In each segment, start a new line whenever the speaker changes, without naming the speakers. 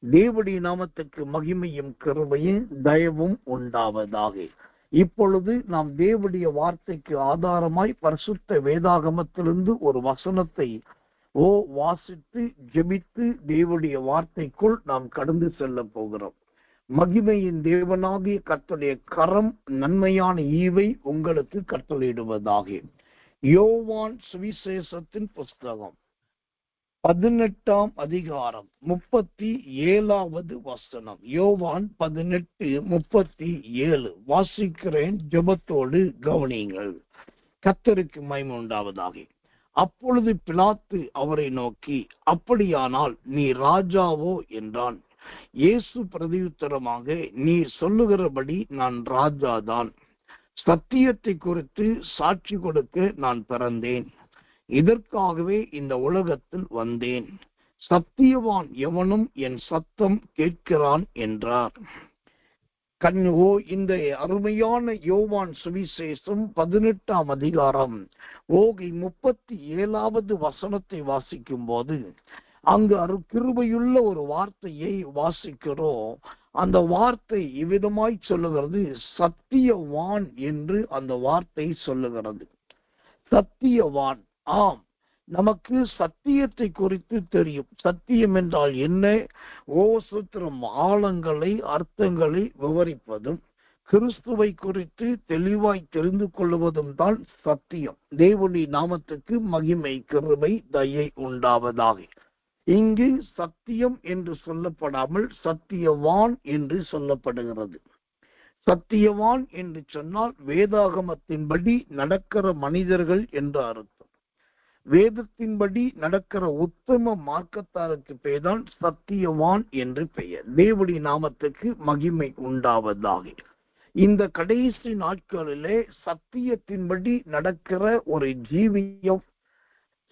தேவனுடைய நாமத்துக்கு மகிமையும் கிருபையும் தயவும் உண்டாவதாக. இப்பொழுது நாம் தேவனுடைய வார்த்தைக்கு ஆதாரமாய் பரிசுத்த வேதாகமத்திலிருந்து ஒரு வசனத்தை வாசித்து ஜெபித்து தேவனுடைய வார்த்தைக்குள் நாம் கடந்து செல்ல போகிறோம். மகிமையின் தேவனாகிய கர்த்தருடைய கரம் நன்மையான ஈவை உங்களுக்கு கட்டளையிடுவதாக. யோவான் சுவிசேஷத்தின் புஸ்தகம் 18ஆம் அதிகாரம் 37வது வசனம். யோவான் 18:37 வாசிக்கிறேன். ஜெபத்தோடு கவனியுங்கள். கர்த்தருக்கு மகிமை உண்டாவதாக. அப்பொழுது பிலாத்து அவரை நோக்கி, அப்படியானால் நீ ராஜாவோ என்றான். இயேசு பிரதியுத்தரமாக, நீ சொல்லுகிறபடி நான் ராஜாதான். சத்தியத்தை குறித்து சாட்சி கொடுக்க நான் பிறந்தேன். இதற்காகவே இந்த உலகத்தில் வந்தேன். சத்தியவான் எவனும் என் சத்தம் கேட்கிறான் என்றார். இந்த அருமையான யோவான் சுவிசேஷம் 18ஆம் அதிகாரம் 37வது வசனத்தை வாசிக்கும் போது அங்கு கிருபையுள்ள ஒரு வார்த்தையை வாசிக்கிறோம். அந்த வார்த்தை இவ்விதமாய் சொல்லுகிறது, சத்தியவான் என்று அந்த வார்த்தை சொல்லுகிறது. சத்தியவான். ஆம், நமக்கு சத்தியத்தை குறித்து தெரியும். சத்தியம் என்றால் என்ன? சூத்திரம் ஆழங்களை அர்த்தங்களை விவரிப்பதும் கிறிஸ்துவை குறித்து தெளிவாய் தெரிந்து கொள்வதும் தான் சத்தியம். தேவனுடைய நாமத்துக்கு மகிமை கிருபை தயை உண்டாவதாக. இங்கு சத்தியம் என்று சொல்லப்படாமல் சத்தியவான் என்று சொல்லப்படுகிறது. சத்தியவான் என்று சொன்னால் வேதாகமத்தின்படி நடக்கிற மனிதர்கள் என்று அர்த்தம். வேதத்தின்படி நடக்கிற உத்தம மார்க்கத்தாருக்கு பெயர்தான் சத்தியவான் என்று பெயர். தேவனுடைய நாமத்துக்கு மகிமை உண்டாவதாக. இந்த கடைசி நாட்களிலே சத்தியத்தின்படி நடக்கிற ஒரு ஜீவியம்,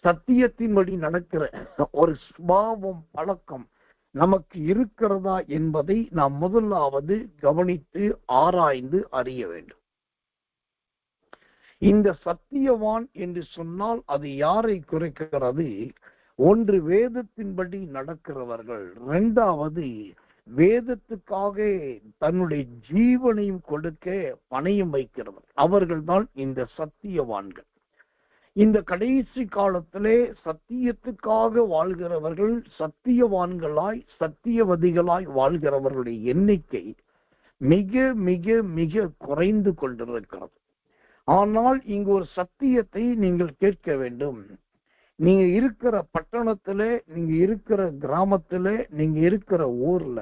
சத்தியத்தின்படி நடக்கிற ஒரு சுபாவம் பழக்கம் நமக்கு இருக்கிறதா என்பதை நாம் முதலாவது கவனித்து ஆராய்ந்து அறிய வேண்டும். இந்த சத்தியவான் என்று சொன்னால் அது யாரை குறிக்கிறது? ஒன்று, வேதத்தின்படி நடக்கிறவர்கள். இரண்டாவது, வேதத்துக்காக தன்னுடைய ஜீவனையும் கொடுக்க பணயம் வைக்கிறவர். அவர்கள் தான் இந்த சத்தியவான்கள். இந்த கடைசி காலத்திலே சத்தியத்துக்காக வாழ்கிறவர்கள், சத்தியவான்களாய் சத்தியவதிகளாய் வாழ்கிறவர்களுடைய எண்ணிக்கை மிக மிக மிக குறைந்து கொண்டிருக்கிறது. ஆனால் இங்கு ஒரு சத்தியத்தை நீங்கள் கேட்க வேண்டும். நீங்க இருக்கிற பட்டணத்துல, நீங்க இருக்கிற கிராமத்துல, நீங்க இருக்கிற ஊர்ல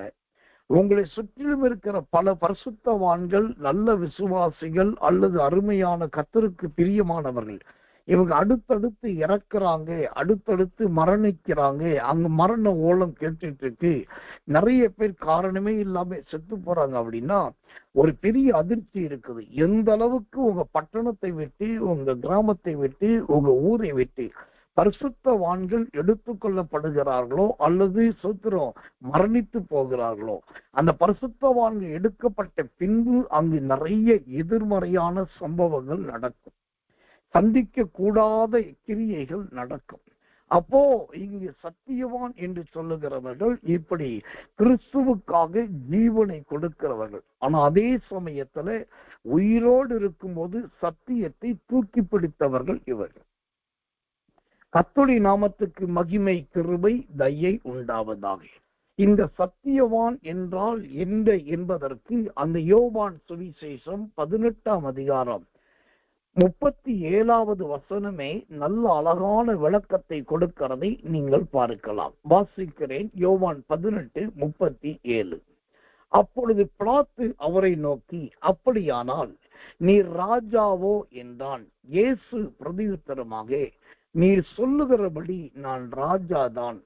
உங்களை சுற்றிலும் இருக்கிற பல பரிசுத்தவான்கள், நல்ல விசுவாசிகள் அல்லது அருமையான கர்த்தருக்கு பிரியமானவர்கள், இவங்க அடுத்தடுத்து இறக்குறாங்க, அடுத்தடுத்து மரணிக்கிறாங்க. அங்க மரண ஓலம் கேட்டுட்டு இருக்கு. நிறைய பேர் காரணமே இல்லாம செத்து போறாங்க. அப்படின்னா ஒரு பெரிய அதிர்ச்சி இருக்குது. எந்த அளவுக்கு உங்க பட்டணத்தை விட்டு, உங்க கிராமத்தை விட்டு, உங்க ஊரை விட்டு பரிசுத்தவான்கள் எடுத்துக்கொள்ளப்படுகிறார்களோ அல்லது சுத்திரம் மரணித்து போகிறார்களோ, அந்த பரிசுத்தவான்கள் எடுக்கப்பட்ட பின்பு அங்கு நிறைய எதிர்மறையான சம்பவங்கள் நடக்கும். சந்திக்க கூடாத கிரியைகள் நடக்கும். அப்போ இங்கு சத்தியவான் என்று சொல்லுகிறவர்கள் இப்படி கிறிஸ்துவுக்காக ஜீவனை கொடுக்கிறவர்கள். ஆனா அதே சமயத்துல உயிரோடு இருக்கும்போது சத்தியத்தை தூக்கி பிடித்தவர்கள் இவர்கள். கர்த்தருடைய நாமத்துக்கு மகிமை கிருபை தயை உண்டாவதாக. இந்த சத்தியவான் என்றால் என்ன என்பதற்கு அந்த யோவான் சுவிசேஷம் 18ஆம் அதிகாரம் 37வது வசனமே நல்ல அழகான விளக்கத்தை கொடுக்கிறதை நீங்கள் பார்க்கலாம். வாசிக்கிறேன். யோவான் 18:37. அப்பொழுது பிலாத்து அவரை நோக்கி, அப்படியானால் நீர் ராஜாவோ என்றான். இயேசு பிரதியுத்தரமாக, நீர் சொல்லுகிறபடி நான் ராஜாதான்.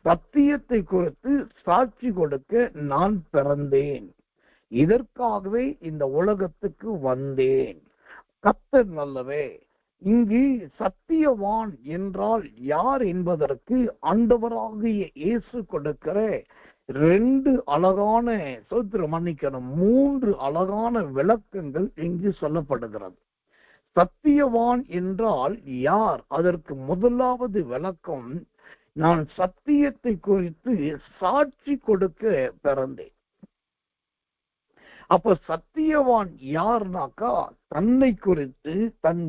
சத்தியத்தை குறித்து சாட்சி கொடுக்க நான் பிறந்தேன். இதற்காகவே இந்த உலகத்துக்கு வந்தேன். கர்த்தர் நல்லவே. இங்கு சத்தியவான் என்றால் யார் என்பதற்கு ஆண்டவராகிய இயேசு கொடுக்கிற 2 அழகான மன்னிக்கணும் 3 அழகான விளக்கங்கள் இங்கு சொல்லப்படுகிறது. சத்தியவான் என்றால் யார்? அதற்கு முதலாவது விளக்கம், நான் சத்தியத்தை குறித்து சாட்சி கொடுக்க பிறந்தேன். அப்ப சத்தியவான் யாருனாக்கா தன்னை குறித்து, தன்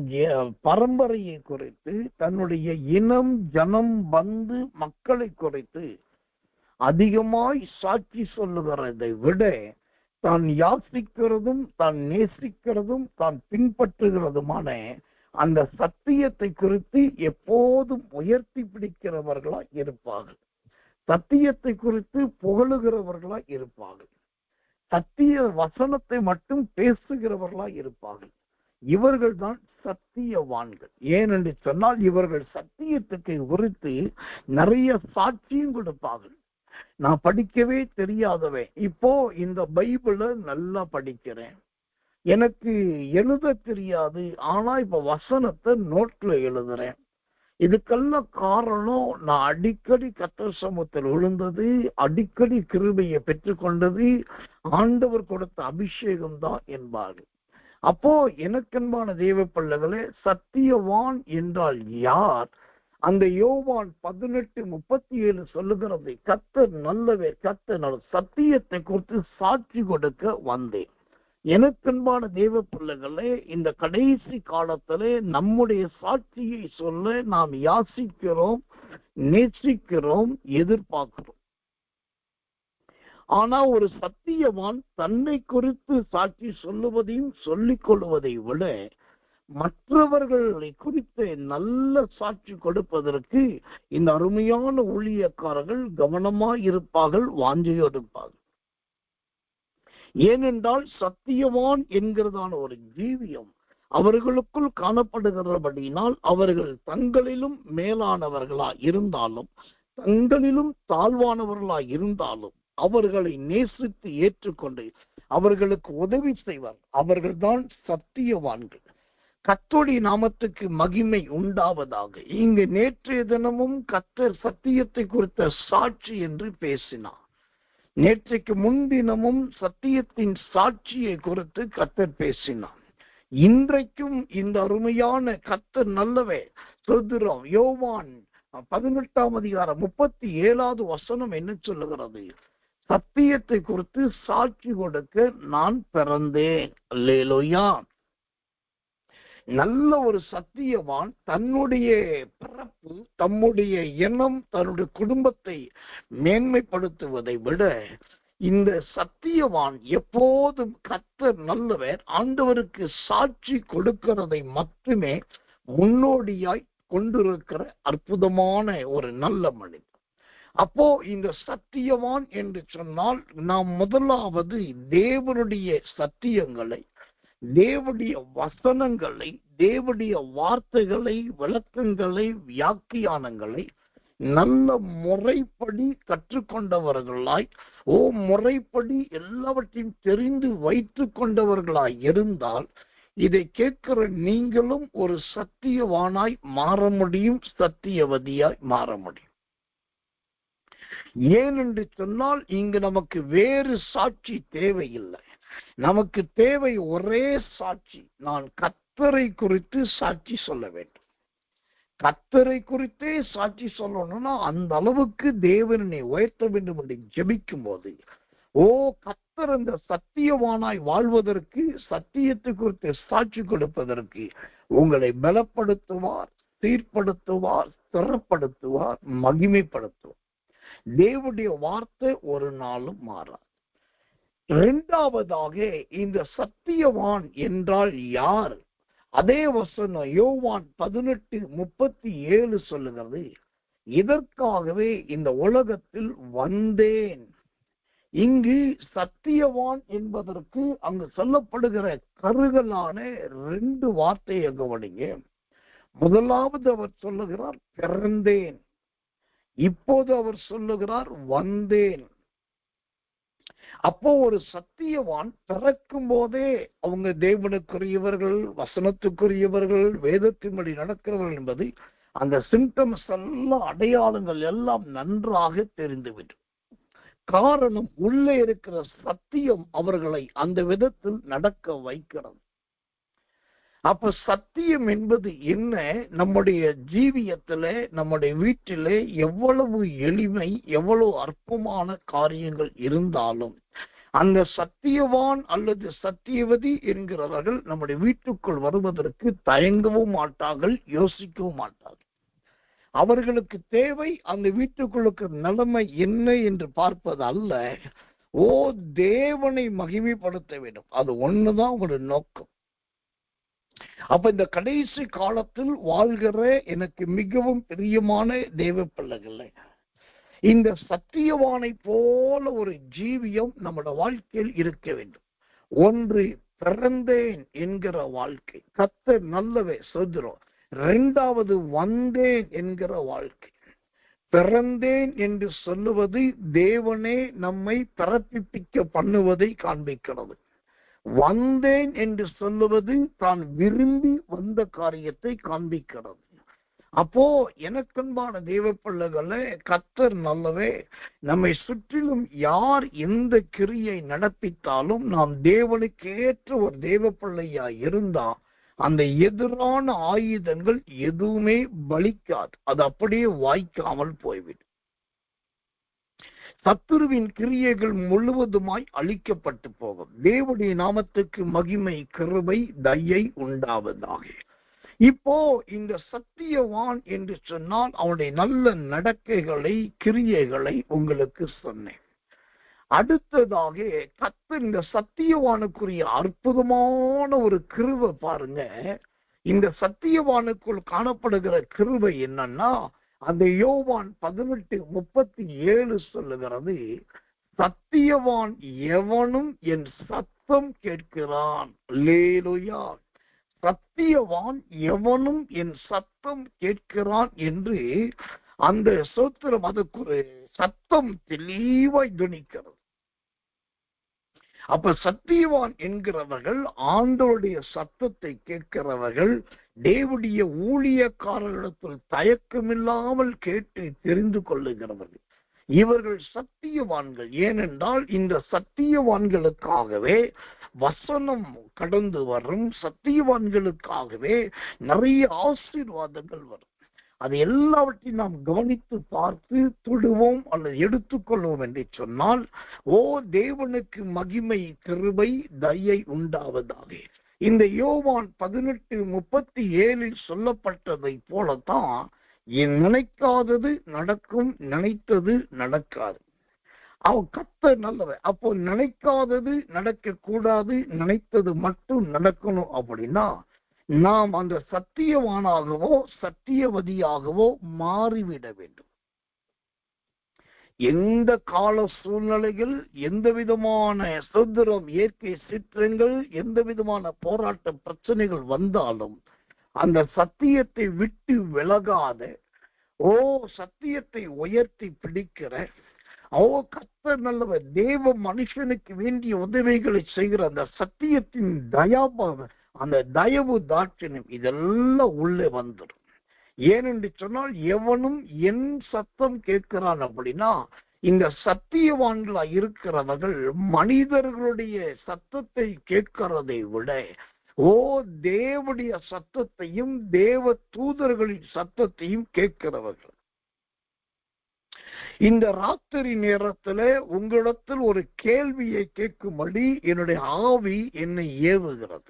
பரம்பரையை குறித்து, தன்னுடைய இனம், ஜனம், பந்து, மக்களை குறித்து அதிகமாய் சாட்சி சொல்லுகிறதை விட தான் யாசிக்கிறதும் தான் நேசிக்கிறதும் தான் பின்பற்றுகிறதுமான அந்த சத்தியத்தை குறித்து எப்போதும் உயர்த்தி பிடிக்கிறவர்களா இருப்பார்கள். சத்தியத்தை குறித்து புகழுகிறவர்களா இருப்பார்கள். சத்திய வசனத்தை மட்டும் பேசுகிறவர்களா இருப்பார்கள். இவர்கள் தான் சத்தியவான்கள். ஏனென்று சொன்னால் இவர்கள் சத்தியத்துக்கு குறித்து நிறைய சாட்சியும் கொடுப்பார்கள். நான் படிக்கவே தெரியாதவன் இப்போ இந்த பைபிளை நல்லா படிக்கிறேன், எனக்கு எழுத தெரியாது, ஆனா இப்ப வசனத்தை நோட்ல எழுதுறேன். இதுக்கெல்லாம் காரணம் நான் அடிக்கடி கர்த்தர் சமூகத்தில் விழுந்தது, அடிக்கடி கிருபையை பெற்றுக்கொண்டது, ஆண்டவர் கொடுத்த அபிஷேகம் தான் என்பார்கள். அப்போ எனக்கன்பான தேவ பிள்ளைகளே, சத்தியவான் என்றால் யார்? அந்த யோவான் 18:37 சொல்லுகிறது, கர்த்தர் நல்லவர், கர்த்தர் சத்தியத்தை குறித்து சாட்சி கொடுக்க வந்தேன். எனக்கன்பான தேவ பிள்ளைகளே, இந்த கடைசி காலத்திலே நம்முடைய சாட்சியை சொல்ல நாம் யாசிக்கிறோம், நேசிக்கிறோம், எதிர்பார்க்கிறோம். ஆனா ஒரு சத்தியவான் தன்னை குறித்து சாட்சி சொல்லுவதையும் சொல்லிக் கொள்வதை விட மற்றவர்களை குறித்து நல்ல சாட்சி கொடுப்பதற்கு இந்த அருமையான ஊழியக்காரர்கள் கவனமாய் இருப்பார்கள், வாஞ்சையோடுப்பார்கள். ஏனென்றால் சத்தியவான் என்கிறதான ஒரு ஜீவியம் அவர்களுக்குள் காணப்படுகிறபடியினால் அவர்கள் தங்களிலும் மேலானவர்களா இருந்தாலும் தங்களிலும் தாழ்வானவர்களா இருந்தாலும் அவர்களை நேசித்து ஏற்றுக்கொண்டு அவர்களுக்கு உதவி செய்வார். அவர்கள்தான் சத்தியவான்கள். கர்த்தருடைய நாமத்துக்கு மகிமை உண்டாவதாக. இங்கு நேற்றைய தினமும் கர்த்தர் சத்தியத்தை குறித்த சாட்சி என்று பேசினார். நேற்றைக்கு முன்தினமும் சத்தியத்தின் சாட்சியை குறித்து கர்த்தர் பேசினார். இன்றைக்கும் இந்த அருமையான கர்த்தர் நல்லவே சொல்கிறோம். யோவான் 18:37 வசனம் என்ன சொல்லுகிறது? சத்தியத்தை குறித்து சாட்சி கொடுக்க நான் பிறந்தேன். அல்லேலூயா. நல்ல ஒரு சத்தியவான் தன்னுடைய பிறப்பு, தம்முடைய எண்ணம், தன்னுடைய குடும்பத்தை மேன்மைப்படுத்துவதை விட இந்த சத்தியவான் எப்போதும் கர்த்தர் நல்லவர், ஆண்டவருக்கு சாட்சி கொடுக்கிறதை மட்டுமே முன்னோடியாய் கொண்டிருக்கிற அற்புதமான ஒரு நல்ல மனிதன். அப்போ இந்த சத்தியவான் என்று சொன்னால் நாம் முதலாவது தேவனுடைய சத்தியங்களை, தேவனுடைய வசனங்களை, தேவனுடைய வார்த்தைகளை, விளக்கங்களை, வியாக்கியானங்களை நல்ல முறைப்படி கற்றுக்கொண்டவர்களாய், முறைப்படி எல்லாவற்றையும் தெரிந்து வைத்துக் கொண்டவர்களாய் இருந்தால் இதை கேட்கிற நீங்களும் ஒரு சத்தியவானாய் மாற முடியும், சத்தியவதியாய் மாற முடியும். ஏனென்று சொன்னால் இங்கு நமக்கு வேறு சாட்சி தேவையில்லை. நமக்கு தேவை ஒரே சாட்சி. நான் கர்த்தரை குறித்து சாட்சி சொல்ல வேண்டும். கர்த்தரை குறித்தே சாட்சி சொல்லணும்னா அந்த அளவுக்கு தேவனை உயர்த்த வேண்டும் என்று ஜெபிக்கும் போது, கர்த்தர் அந்த சத்தியவானாய் வாழ்வதற்கு, சத்தியத்தை குறித்து சாட்சி கொடுப்பதற்கு உங்களை பலப்படுத்துவார், சீர்படுத்துவார், ஸ்திரப்படுத்துவார், மகிமைப்படுத்துவார். தேவனுடைய வார்த்தை ஒரு நாளும் மாறாது. இரண்டாவதாக இந்த சத்தியவான் என்றால் யார்? அதே வசனம் யோவான் 18:37 சொல்லுகிறது, இதற்காகவே இந்த உலகத்தில் வந்தேன். இங்கு சத்தியவான் என்பதற்கு அங்கு சொல்லப்படுகிற கருகலான 2 வார்த்தையை கவனிங்க. முதலாவது அவர் சொல்லுகிறார் பிறந்தேன், இப்போது அவர் சொல்லுகிறார் வந்தேன். அப்போ ஒரு சத்தியவான் பிறக்கும் போதே அவங்க தேவனுக்குரியவர்கள், வசனத்துக்குரியவர்கள், வேதத்தின்படி நடக்கிறவர்கள் என்பது அந்த சிம்டம்ஸ் எல்லாம், அடையாளங்கள் எல்லாம் நன்றாக தெரிந்துவிடும். காரணம், உள்ளே இருக்கிற சத்தியம் அவர்களை அந்த விதத்தில் நடக்க வைக்கிறது. அப்ப சத்தியம் என்பது என்ன? நம்முடைய ஜீவியத்துல, நம்முடைய வீட்டிலே எவ்வளவு எளிமை, எவ்வளவு அற்பமான காரியங்கள் இருந்தாலும் அந்த சத்தியவான் அல்லது சத்தியவதி என்கிறவர்கள் நம்முடைய வீட்டுக்குள் வருவதற்கு தயங்கவும் மாட்டார்கள், யோசிக்கவும் மாட்டார்கள். அவர்களுக்கு தேவை அந்த வீட்டுக்குள்ளுக்கு நிலைமை என்ன என்று பார்ப்பது அல்ல, ஓ தேவனை மகிமைப்படுத்த வேண்டும். அது ஒண்ணுதான் உங்களுடைய நோக்கம். அப்ப இந்த கடைசி காலத்தில் வாழ்கிற எனக்கு மிகவும் பிரியமான தேவ பிள்ளைகளே, இந்த சத்தியவானை போல ஒரு ஜீவியம் நம்முடைய வாழ்க்கையில் இருக்க வேண்டும். ஒன்று, பிறந்தேன் என்கிற வாழ்க்கை, கர்த்தர் நல்லவே சொல்கிறோம். இரண்டாவது, வந்தேன் என்கிற வாழ்க்கை. பிறந்தேன் என்று சொல்லுவது தேவனே நம்மை பிறப்பிக்க பண்ணுவதை காண்பிக்கிறது. வந்தேன் என்று சொல்லுவது தான் விரும்பி வந்த காரியத்தை காண்பிக்கிறது. அப்போ எனக்கன்பான தெய்வ பிள்ளைகளே, கர்த்தர் நல்லவே. நம்மை சுற்றிலும் யார் எந்த கிரியை நடப்பித்தாலும் நாம் தேவனுக்கு ஏற்ற ஒரு தெய்வ பிள்ளையா இருந்தா அந்த எதிரான ஆயுதங்கள் எதுவுமே பலிக்காது, அது அப்படியே வாய்க்காமல் போய்விடும். சத்துருவின் கிரியைகள் முழுவதுமாய் அழிக்கப்பட்டு போகும். தேவனுடைய நாமத்துக்கு மகிமை, கிருபை, தயை உண்டாவதாக. இப்போ இந்த சத்தியவான் என்று சொன்னால் அவனுடைய நல்ல நடக்கைகளை, கிரியைகளை உங்களுக்கு சொன்னேன். அடுத்ததாக கர்த்தர் இந்த சத்தியவானுக்குரிய அற்புதமான ஒரு கிருபை பாருங்க. இந்த சத்தியவானுக்குள் காணப்படுகிற கிருபை என்னன்னா, அந்த யோவான் 18:37 சொல்லுகிறது, சத்தியவான் எவனும் என் சத்தம் கேட்கிறான். அல்லேலூயா. சத்தியவான் எவனும் என் சத்தம் கேட்கிறான் என்று அந்த சோத்திரம், அதுக்கு ஒரு சத்தம் தெளிவாய் துணிக்கிறது. அப்ப சத்தியவான் என்கிறவர்கள் ஆண்டவருடைய சத்தத்தை கேட்கிறவர்கள், தேவனுடைய ஊழியக்காரர்களிடத்தில் தயக்கமில்லாமல் கேட்டு தெரிந்து கொள்ளுகிறவர்கள். இவர்கள் சத்தியவான்கள். ஏனென்றால் இந்த சத்தியவான்களுக்காகவே வசனம் கடந்து வரும், சத்தியவான்களுக்காகவே நிறைய ஆசீர்வாதங்கள் வரும். அது எல்லாவற்றையும் நாம் கவனித்து பார்த்து தொடுவோம் அல்லது எடுத்துக்கொள்வோம் என்று சொன்னால், ஓ தேவனுக்கு மகிமை, கிருபை, தயை உண்டாவதாக. இந்த யோவான் 18:37 சொல்லப்பட்டதை போலத்தான் நினைக்காதது நடக்கும், நினைத்தது நடக்காது. அவன் கர்த்தர் நல்லவன். அப்போ நினைக்காதது நடக்க கூடாது, நினைத்தது மட்டும் நடக்கணும். அப்படின்னா நாம் அந்த சத்தியவானாகவோ சத்தியவதியாகவோ மாறிவிட வேண்டும். எந்த கால சூழ்நிலைகள், எந்த விதமான சுதந்திரம், இயற்கை சீற்றங்கள், எந்த விதமான போராட்ட பிரச்சனைகள் வந்தாலும் அந்த சத்தியத்தை விட்டு விலகாத, ஓ சத்தியத்தை உயர்த்தி பிடிக்கிற, ஓ கர்த்தர் நல்லவர், தேவ மனுஷனுக்கு வேண்டிய உதவிகளை செய்கிற அந்த சத்தியத்தின் தயாபாவம், அந்த தயவு தாட்சியம் இதெல்லாம் உள்ளே வந்துடும். ஏனென்று சொன்னால், எவனும் என் சத்தம் கேட்கிறான் அப்படின்னா, இந்த சத்தியவான்களா இருக்கிறவர்கள் மனிதர்களுடைய சத்தத்தை கேட்கிறதை விட, ஓ தேவனுடைய சத்தத்தையும் தேவ தூதர்களின் சத்தத்தையும் கேட்கிறவர்கள். இந்த ராத்திரி நேரத்துல உங்களிடத்தில் ஒரு கேள்வியை கேட்கும்படி என்னுடைய ஆவி என்னை ஏவுகிறது.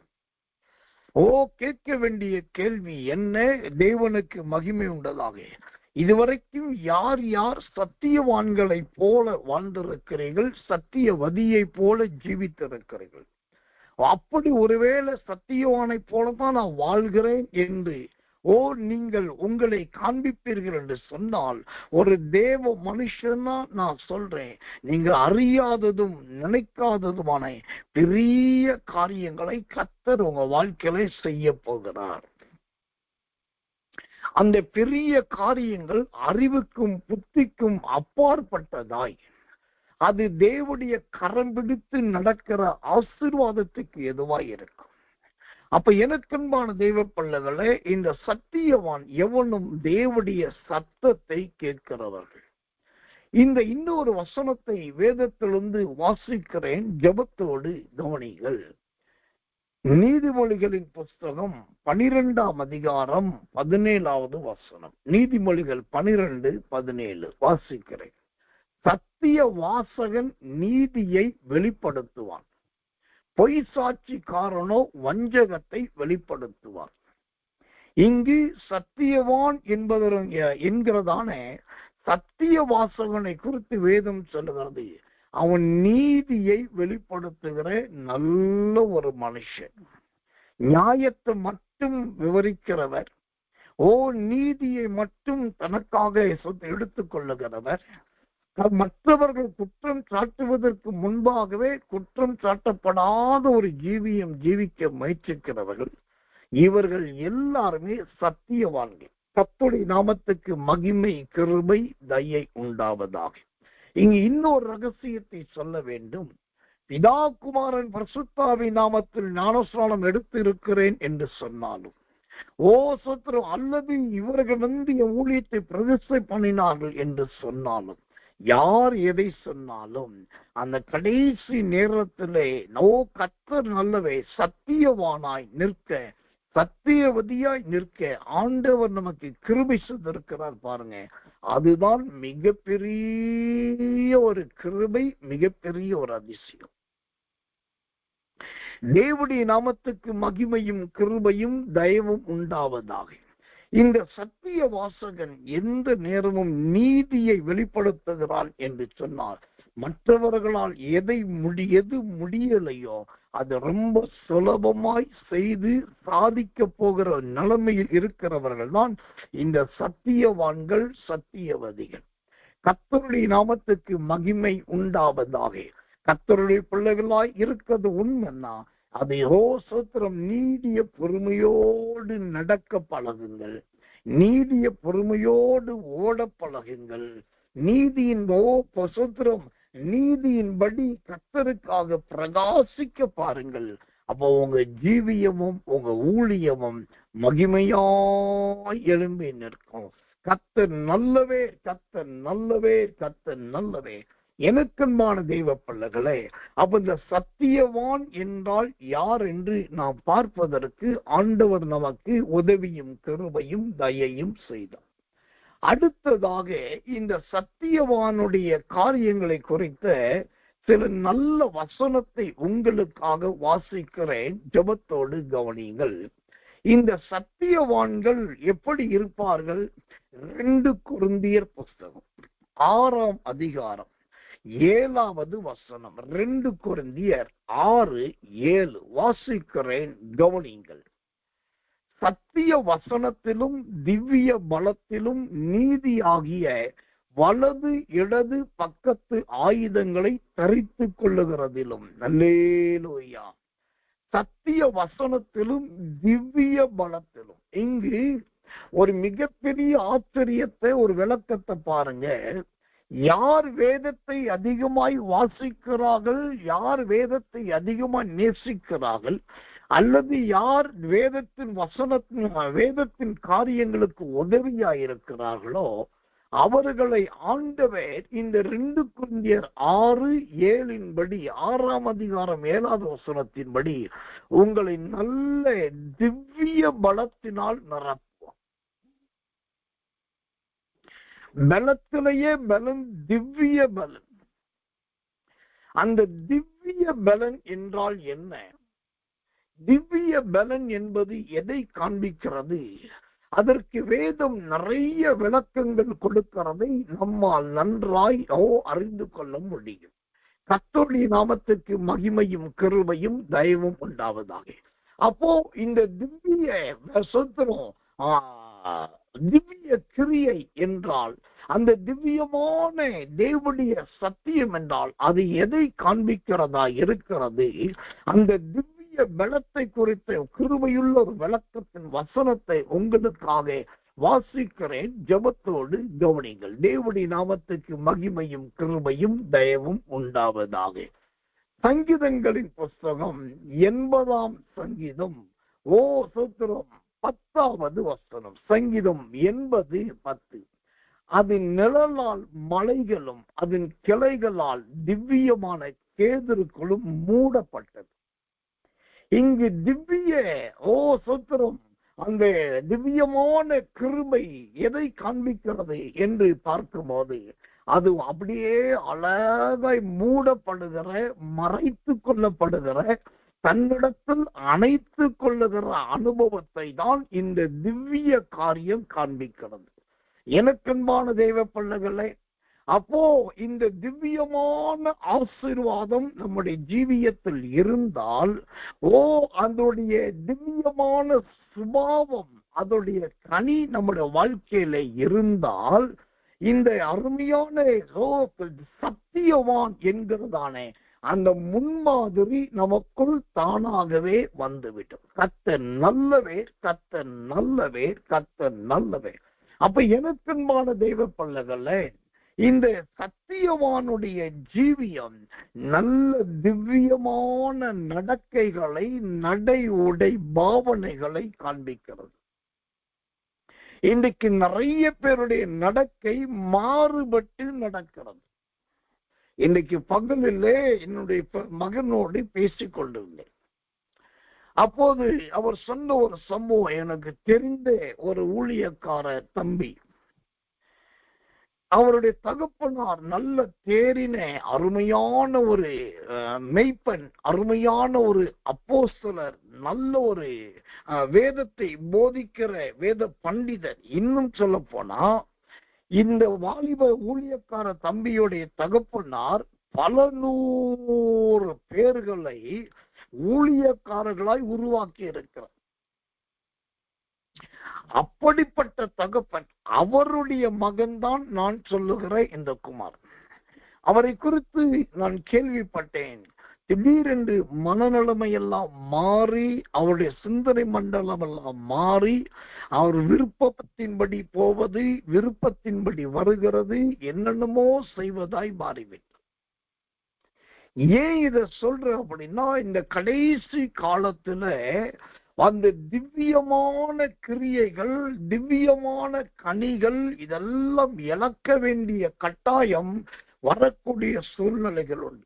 ஓ கேட்க வேண்டிய கேள்வி என்ன? தேவனுக்கு மகிமை உண்டதாக. இதுவரைக்கும் யார் யார் சத்தியவான்களை போல வாழ்ந்திருக்கிறீர்கள், சத்தியவதியை போல ஜீவித்திருக்கிறீர்கள்? அப்படி ஒருவேளை சத்தியவானை போலதான் நான் வாழ்கிறேன் என்று நீங்கள் உங்களை காண்பிப்பீர்கள் என்று சொன்னால், ஒரு தேவ மனுஷனா நான் சொல்றேன், நீங்க அறியாததும் நினைக்காததுமான பெரிய காரியங்களை கர்த்தர் உங்க வாழ்க்கையில செய்ய போகிறார். அந்த பெரிய காரியங்கள் அறிவுக்கும் புத்திக்கும் அப்பாற்பட்டதாய், அது தேவனுடைய கரம் பிடித்து நடக்கிற ஆசீர்வாதத்துக்கு எதுவாய் இருக்கும். அப்ப எனக்கன்பான தெய்வ பிள்ளைகளே, இந்த சத்தியவான் எவனும் தேவனுடைய சத்தத்தை கேட்கிறவர்கள். இந்த இன்னொரு வசனத்தை வேதத்திலிருந்து வாசிக்கிறேன், ஜெபத்தோடு கவனிகள். நீதிமொழிகளின் புஸ்தகம் 12ஆம் அதிகாரம் 17வது வசனம். நீதிமொழிகள் 12:17 வாசிக்கிறேன். சத்திய வாசகன் நீதியை வெளிப்படுத்துவான், பொய் சாட்சிக்காரனோ வஞ்சகத்தை வெளிப்படுத்துவார். இங்கு சத்தியவான் என்கிறதான சத்திய வாசகனை குறித்து வேதம் சொல்லுகிறது. அவன் நீதியை வெளிப்படுத்துகிற நல்ல ஒரு மனுஷன், நியாயத்தை மட்டும் விவரிக்கிறவர், நீதியை மட்டும் தனக்காக எடுத்துக் கொள்ளுகிறவர், மற்றவர்கள் குற்றம் சாட்டுவதற்கு முன்பாகவே குற்றம் சாட்டப்படாத ஒரு ஜீவிக்க முயற்சிக்கிறவர்கள், இவர்கள் எல்லாருமே சத்தியவான்கள். கர்த்தருடைய நாமத்துக்கு மகிமை, கிருபை, தயை உண்டாவதாக. இங்கு இன்னொரு ரகசியத்தை சொல்ல வேண்டும். பிதா குமாரன் பரிசுத்தாவின் நாமத்தில் ஞானஸ்நானம் எடுத்து இருக்கிறேன் என்று சொன்னாலும், சோத்திரம், அல்லது இவர்கள் என் ஊழியத்தை பிரதிஷ்டை பண்ணினார்கள் என்று சொன்னாலும், யார் எதை சொன்னாலும் அந்த கடைசி நேரத்திலே கர்த்தர் நல்லவே சத்தியவானாய் நிற்க, சத்தியவதியாய் நிற்க ஆண்டவர் நமக்கு கிருபை செய்திருக்கிறார். பாருங்க, அதுதான் மிகப்பெரிய ஒரு கிருபை, மிகப்பெரிய ஒரு அதிசயம். தேவனுடைய நாமத்துக்கு மகிமையும் கிருபையும் தயவும் உண்டாவதாக. இந்த சத்திய வாசகன் எந்த நேரமும் நீதியை வெளிப்படுத்துகிறான் என்று சொன்னார். மற்றவர்களால் எது முடியலையோ அது ரொம்ப சுலபமாய் செய்து சாதிக்க போகிற நிலைமையில் இருக்கிறவர்கள் தான் இந்த சத்தியவான்கள், சத்தியவதிகள். கர்த்தருடைய நாமத்துக்கு மகிமை உண்டாவதாக. கர்த்தருடைய பிள்ளைகளாய் இருக்கிறது உண்மைன்னா அதை சோத்திரம் நீடிய பொறுமையோடு நடக்க பழகுங்கள், நீடிய பொறுமையோடு ஓட பழகுங்கள். நீதியின் சோத்திரம் நீதியின்படி கர்த்தருக்காக பிரகாசிக்க பாருங்கள். அப்போ உங்க ஜீவியமும் உங்க ஊழியமும் மகிமையாய் எழும்பி நிற்கும். கர்த்தர் நல்லவே, கர்த்தர் நல்லவே, கர்த்தர் நல்லவே. எனக்கன்பான தெய்வ பிள்ளைகளே, அப்ப இந்த சத்தியவான் என்றால் யார் என்று நாம் பார்ப்பதற்கு ஆண்டவர் நமக்கு உதவியும் கிருபையும் தயையும் செய்தார். அடுத்ததாக இந்த சத்தியவானுடைய காரியங்களை குறித்த சில நல்ல வசனத்தை உங்களுக்காக வாசிக்கிறேன், ஜெபத்தோடு கவனியுங்கள். இந்த சத்தியவான்கள் எப்படி இருப்பார்கள்? 2 கொரிந்தியர் புஸ்தகம் 6ஆம் அதிகாரம் 7வது வசனம். 2 கொரிந்தியர் 6:7 வாசிக்கிறேன், கவனியுங்கள். சத்திய வசனத்திலும் திவ்ய பலத்திலும் நீதி ஆகிய வலது இடது பக்கத்து ஆயுதங்களை தரித்துக் கொள்ளுகிறதிலும். அல்லேலூயா. சத்திய வசனத்திலும் திவ்ய பலத்திலும். இங்கு ஒரு மிகப்பெரிய ஆச்சரியத்தை, ஒரு விளக்கத்தை பாருங்க. யார் வேதத்தை அதிகமாய் வாசிக்கிறார்கள், யார் வேதத்தை அதிகமாய் நேசிக்கிறார்கள், அல்லது யார் வேதத்தின் காரியங்களுக்கு உதவியாயிருக்கிறார்களோ அவர்களை ஆண்டவர் இந்த 2 கொரிந்தியர் 6:7 6ஆம் அதிகாரம் 7வது வசனத்தின்படி உங்களை நல்ல திவ்ய பலத்தினால் நிரப்புவார். பலத்திலேயே பலன், திவ்ய பலன். அந்த திவ்ய பலன் என்றால் என்ன? திவ்ய பலன் என்பது எதை காண்பிக்கிறது? அதற்கு வேதம் நிறைய விளக்கங்கள் கொடுக்கிறதை நம்மால் நன்றாய் அறிந்து கொள்ள முடியும். கர்த்தருடைய நாமத்துக்கு மகிமையும் கிருபையும் தயவும் உண்டாவதாக. அப்போ இந்த திவ்ய சுத்திரம், திவ்ய கிரியை என்றால், அந்த திவ்யமான தேவனுடைய சத்தியம் என்றால் அது எதை காண்பிக்கிறதா இருக்கிறது? அந்த திவ்ய பலத்தை குறித்த கிருபையுள்ள ஒரு விளக்கத்தின் வசனத்தை உங்களுக்காக வாசிக்கிறேன், ஜெபத்தோடு கவனிங்கள். தேவனுடைய நாமத்துக்கு மகிமையும் கிருபையும் தயவும் உண்டாவதாக. சங்கீதங்களின் புஸ்தகம் 80ஆம் சங்கீதம் சூத்திரம் 10வது வசனம். சங்கீதம் 80:10. அதன் நிழலால் மலைகளும் அதன் கிளைகளால் திவ்யமான கேதுருக்களும் மூடப்பட்டது. இங்கு திவ்ய சோத்திரம், அந்த திவ்யமான கிருபை எதை காண்பிக்கிறது என்று பார்க்கும்போது அது அப்படியே அழகாய் மூடப்படுகிற, மறைத்து கொள்ளப்படுகிற, தன்னிடத்தில் அணைத்து கொள்ளுகிற அனுபவத்தை தான் இந்த திவ்ய காரியம் காண்பிக்கிறது. எனக்கன்பான தெய்வ பிள்ளைகளே, அப்போ இந்த திவ்யமான ஆசீர்வாதம் நம்முடைய ஜீவியத்தில் இருந்தால், அதோடைய திவ்யமான சுபாவம், அதோடைய கனி நம்முடைய வாழ்க்கையில இருந்தால், இந்த அருமையான சத்தியவான் என்கிறதானே அந்த முன்மாதிரி நமக்குள் தானாகவே வந்துவிடும். கர்த்தர் நல்லவே, கர்த்தர் நல்லவே, கர்த்தர் நல்லவே. அப்ப எனக்கன்பான தெய்வ பிள்ளைகளே, இந்த சத்தியவானுடைய ஜீவியம் நல்ல திவ்யமான நடக்கைகளை, நடை உடை பாவனைகளை காண்பிக்கிறது. இன்றைக்கு நிறைய பேருடைய நடக்கை மாறுபட்டு நடக்கிறது. இன்னைக்கு பகலிலே என்னுடைய மகனோடு பேசிக் கொண்டிருந்தேன். அப்போது அவர் சொன்ன ஒரு சம்பவம், எனக்கு தெரிந்த ஒரு ஊழியக்கார தம்பி, அவருடைய தகப்பனார் நல்ல தேறின அருமையான ஒரு மெய்ப்பன், அருமையான ஒரு அப்போஸ்தலர், நல்ல ஒரு வேதத்தை போதிக்கிற வேத பண்டிதர். இன்னும் சொல்ல போனா இந்த வாலிப ஊழியக்கார தம்பியுடைய தகப்பனார் பல 100 பேர்களை ஊழியக்காரர்களாய் உருவாக்கி இருக்கிறார். அப்படிப்பட்ட தகப்பன், அவருடைய மகன்தான் நான் சொல்லுகிற இந்த குமார். அவரை குறித்து நான் கேள்விப்பட்டேன். திடீரென்று மனநிலைமையெல்லாம் மாறி, அவருடைய சிந்தனை மண்டலம் எல்லாம் மாறி, அவர் விருப்பத்தின்படி போவது, விருப்பத்தின்படி வருகிறது, என்னென்னமோ செய்வதாய் மாறிவிட்டார். ஏன் இத சொல்ற அப்படின்னா, இந்த கடைசி காலத்துல அந்த திவ்யமான கிரியைகள், திவ்யமான கனிகள் இதெல்லாம் இழக்க வேண்டிய கட்டாயம் வரக்கூடிய சூழ்நிலைகள் உண்டு.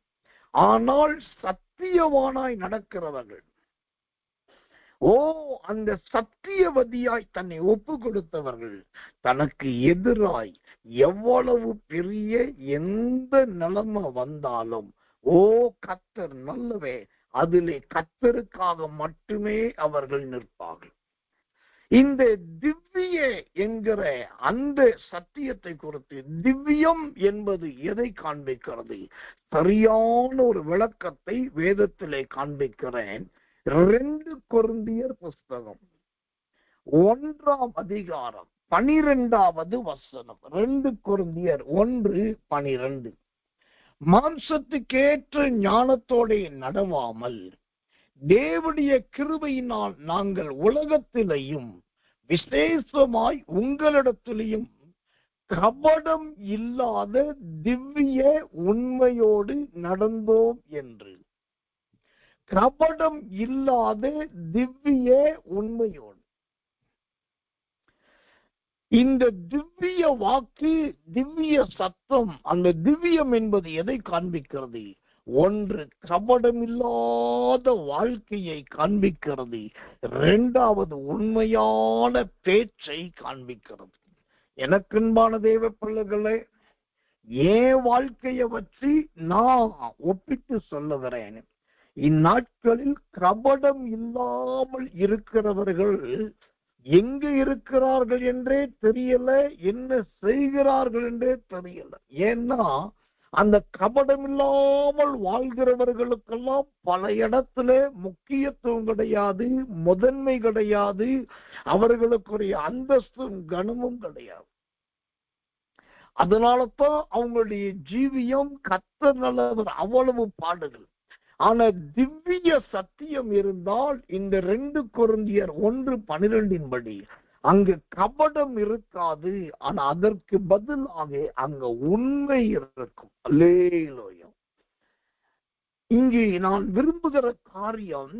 ஆனால் சத்தியவானாய் நடக்கிறவர்கள், அந்த சத்தியவதியாய் தன்னை ஒப்பு கொடுத்தவர்கள், தனக்கு எதிராய் எவ்வளவு பெரிய எந்த நிலைமை வந்தாலும், கர்த்தர் நல்லவே, அதிலே கர்த்தருக்காக மட்டுமே அவர்கள் நிற்பார்கள். இந்த திவ்ய என்கிற அந்த சத்தியத்தை குறித்து, திவ்யம் என்பது எதை காண்பிக்கிறது? சரியான ஒரு விளக்கத்தை வேதத்திலே காண்பிக்கிறேன். 2 கொரிந்தியர் புஸ்தகம் 1ஆம் அதிகாரம் 12வது வசனம். 2 கொரிந்தியர் 1:12. மாம்சத்துக்கேற்ற ஞானத்தோட நடவாமல் தேவனுடைய கிருபையினால் நாங்கள் உலகத்திலேயும் விசேஷமாய் உங்களிடத்திலேயும் கபடம் இல்லாத திவ்ய உண்மையோடு நடந்தோம் என்று. கபடம் இல்லாத திவ்ய உண்மையோடு. இந்த திவ்ய வாக்கு, திவ்ய சத்தம், அந்த திவ்யம் என்பது எதை காண்பிக்கிறது? 1, கபடமில்லாத வாழ்க்கையை காண்பிக்கிறது. 2வது உண்மையான பேச்சை காண்பிக்கிறது. எனக்கன்பான தேவ பிள்ளைகளே, ஏன் வாழ்க்கையை வச்சு நான் ஒப்பிட்டு சொல்லுகிறேன். இந்நாட்களில் கபடம் இல்லாமல் இருக்கிறவர்கள் எங்க இருக்கிறார்கள் என்றே தெரியல, என்ன செய்கிறார்கள் என்றே தெரியல. ஏன்னா அந்த கபடம் இல்லாமல் வாழ்கிறவர்களுக்கெல்லாம் பல இடத்துல முக்கியத்துவம் கிடையாது, முதன்மை கிடையாது, அவர்களுக்குரிய அந்தஸ்தும் கனமும் கிடையாது. அதனாலதான் அவங்களுடைய ஜீவியம் கர்த்தர் நல்லவர், அவ்வளவு பாடுகள். ஆனா திவ்ய சத்தியம் இருந்தால் இந்த 2 கொரிந்தியர் 1:12 படி அங்கு கபடம் இருக்காது. ஆனா அதற்கு பதிலாக அங்க உண்மை இருக்கும். அல்லேலூயா. இங்கு நான் விரும்புகிற காரியம்,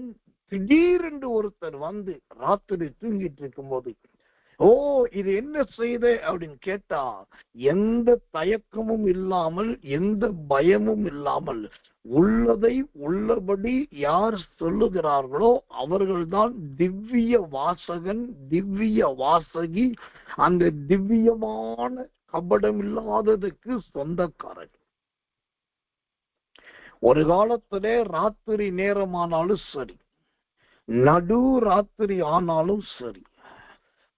திடீரென்று ஒருத்தர் வந்து ராத்திரி தூங்கிட்டு இருக்கும் போது ஓ, இது என்ன செய்த அப்படின்னு கேட்டா, எந்த தயக்கமும் இல்லாமல், எந்த பயமும் இல்லாமல், உள்ளதை உள்ளபடி யார் சொல்லுகிறார்களோ அவர்கள்தான் திவ்ய வாசகன், திவ்ய வாசகி, அந்த திவ்யமான கபடம் இல்லாததுக்கு சொந்தக்காரன். ஒரு காலத்திலே ராத்திரி நேரமானாலும் சரி, நடு ராத்திரி ஆனாலும் சரி,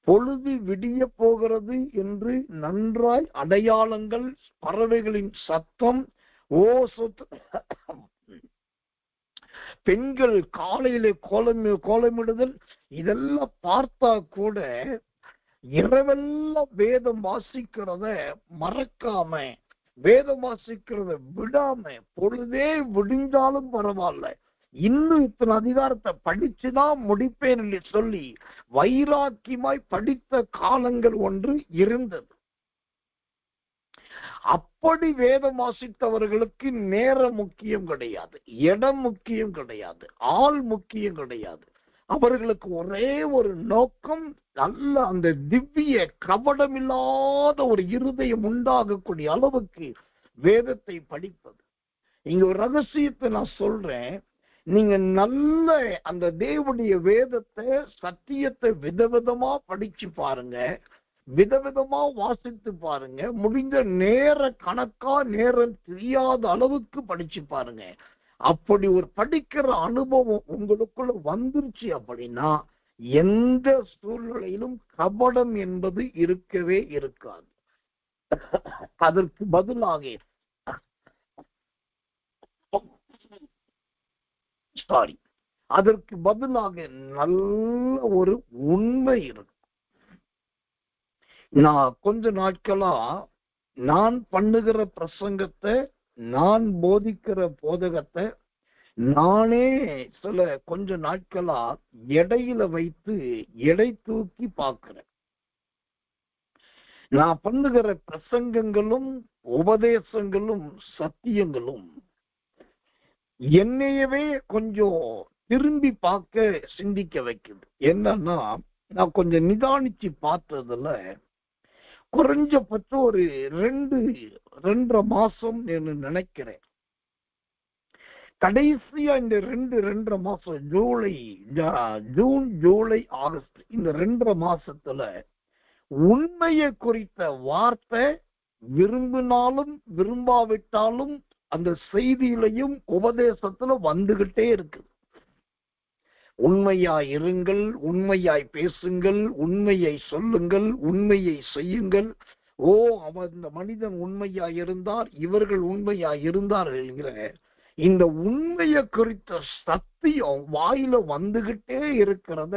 பொழுது விடிய போகிறது என்று நன்றாய் அடையாளங்கள், பறவைகளின் சத்தம், பெண்கள் காலையிலே கோலமிடுதல், இதெல்லாம் பார்த்தா கூட இரவெல்லாம் வேதம் வாசிக்கிறத மறக்காம, வேதம் வாசிக்கிறத விடாம, பொழுதே விடிஞ்சாலும் பரவாயில்ல, இன்னும் இத்தனை அதிகாரத்தை படிச்சுதான் முடிப்பேன் என்று சொல்லி வைராக்கியமாய் படித்த காலங்கள் ஒன்று இருந்தது. அப்படி வேதம் வாசித்தவர்களுக்கு நேரம் முக்கியம் கிடையாது, இடம் முக்கியம் கிடையாது, ஆள் முக்கியம் கிடையாது. அவர்களுக்கு ஒரே ஒரு நோக்கம், நல்ல அந்த திவ்ய கபடமில்லாத ஒரு இருதயம் உண்டாகக்கூடிய அளவுக்கு வேதத்தை படிப்பது. இங்க ஒரு ரகசியத்தை நான் சொல்றேன். நீங்க நல்ல அந்த தேவனுடைய வேதத்தை, சத்தியத்தை விதவிதமா படிச்சு பாருங்க, விதவிதமா வாசித்து பாருங்க, முடிந்த நேர கணக்கா நேரம் தெரியாத அளவுக்கு படிச்சு பாருங்க. அப்படி ஒரு படிக்கிற அனுபவம் உங்களுக்குள்ள வந்துருச்சு அப்படின்னா எந்த சூழ்நிலையிலும் கபடம் என்பது இருக்கவே இருக்காது. அதற்கு பதிலாக நல்ல ஒரு உண்மை இருக்கும். நான் கொஞ்ச நாட்களா நான் பண்ணுகிற பிரசங்கத்தை, நான் போதிக்கிற போதகத்தை நானே சில கொஞ்ச நாட்களா எடையில வைத்து எடை தூக்கி பார்க்கிறேன். நான் பண்ணுகிற பிரசங்கங்களும் உபதேசங்களும் சத்தியங்களும் என்னையவே கொஞ்சம் திரும்பி பார்க்க, சிந்திக்க வைக்குது. என்னன்னா, நான் கொஞ்சம் நிதானிச்சு பார்த்ததுல குறைஞ்சபட்சம் ஒரு 2-2.5 மாசம் நினைக்கிறேன். கடைசியா இந்த 2-2.5 மாசம், ஜூன், ஜூலை, ஆகஸ்ட், இந்த 2.5 மாசத்துல உண்மையை குறித்த வார்த்தை விரும்பினாலும் விரும்பாவிட்டாலும் அந்த செய்தியிலையும் உபதேசத்துல வந்துகிட்டே இருக்கு. உண்மையாய் இருங்கள், உண்மையாய் பேசுங்கள், உண்மையை சொல்லுங்கள், உண்மையை செய்யுங்கள். ஓ, இந்த மனிதன் உண்மையாய் இருந்தார், இவர்கள் உண்மையாய் இருந்தார்கள் என்கிற இந்த உண்மையை குறித்த சத்தியம் வாயில வந்துகிட்டே இருக்கிறத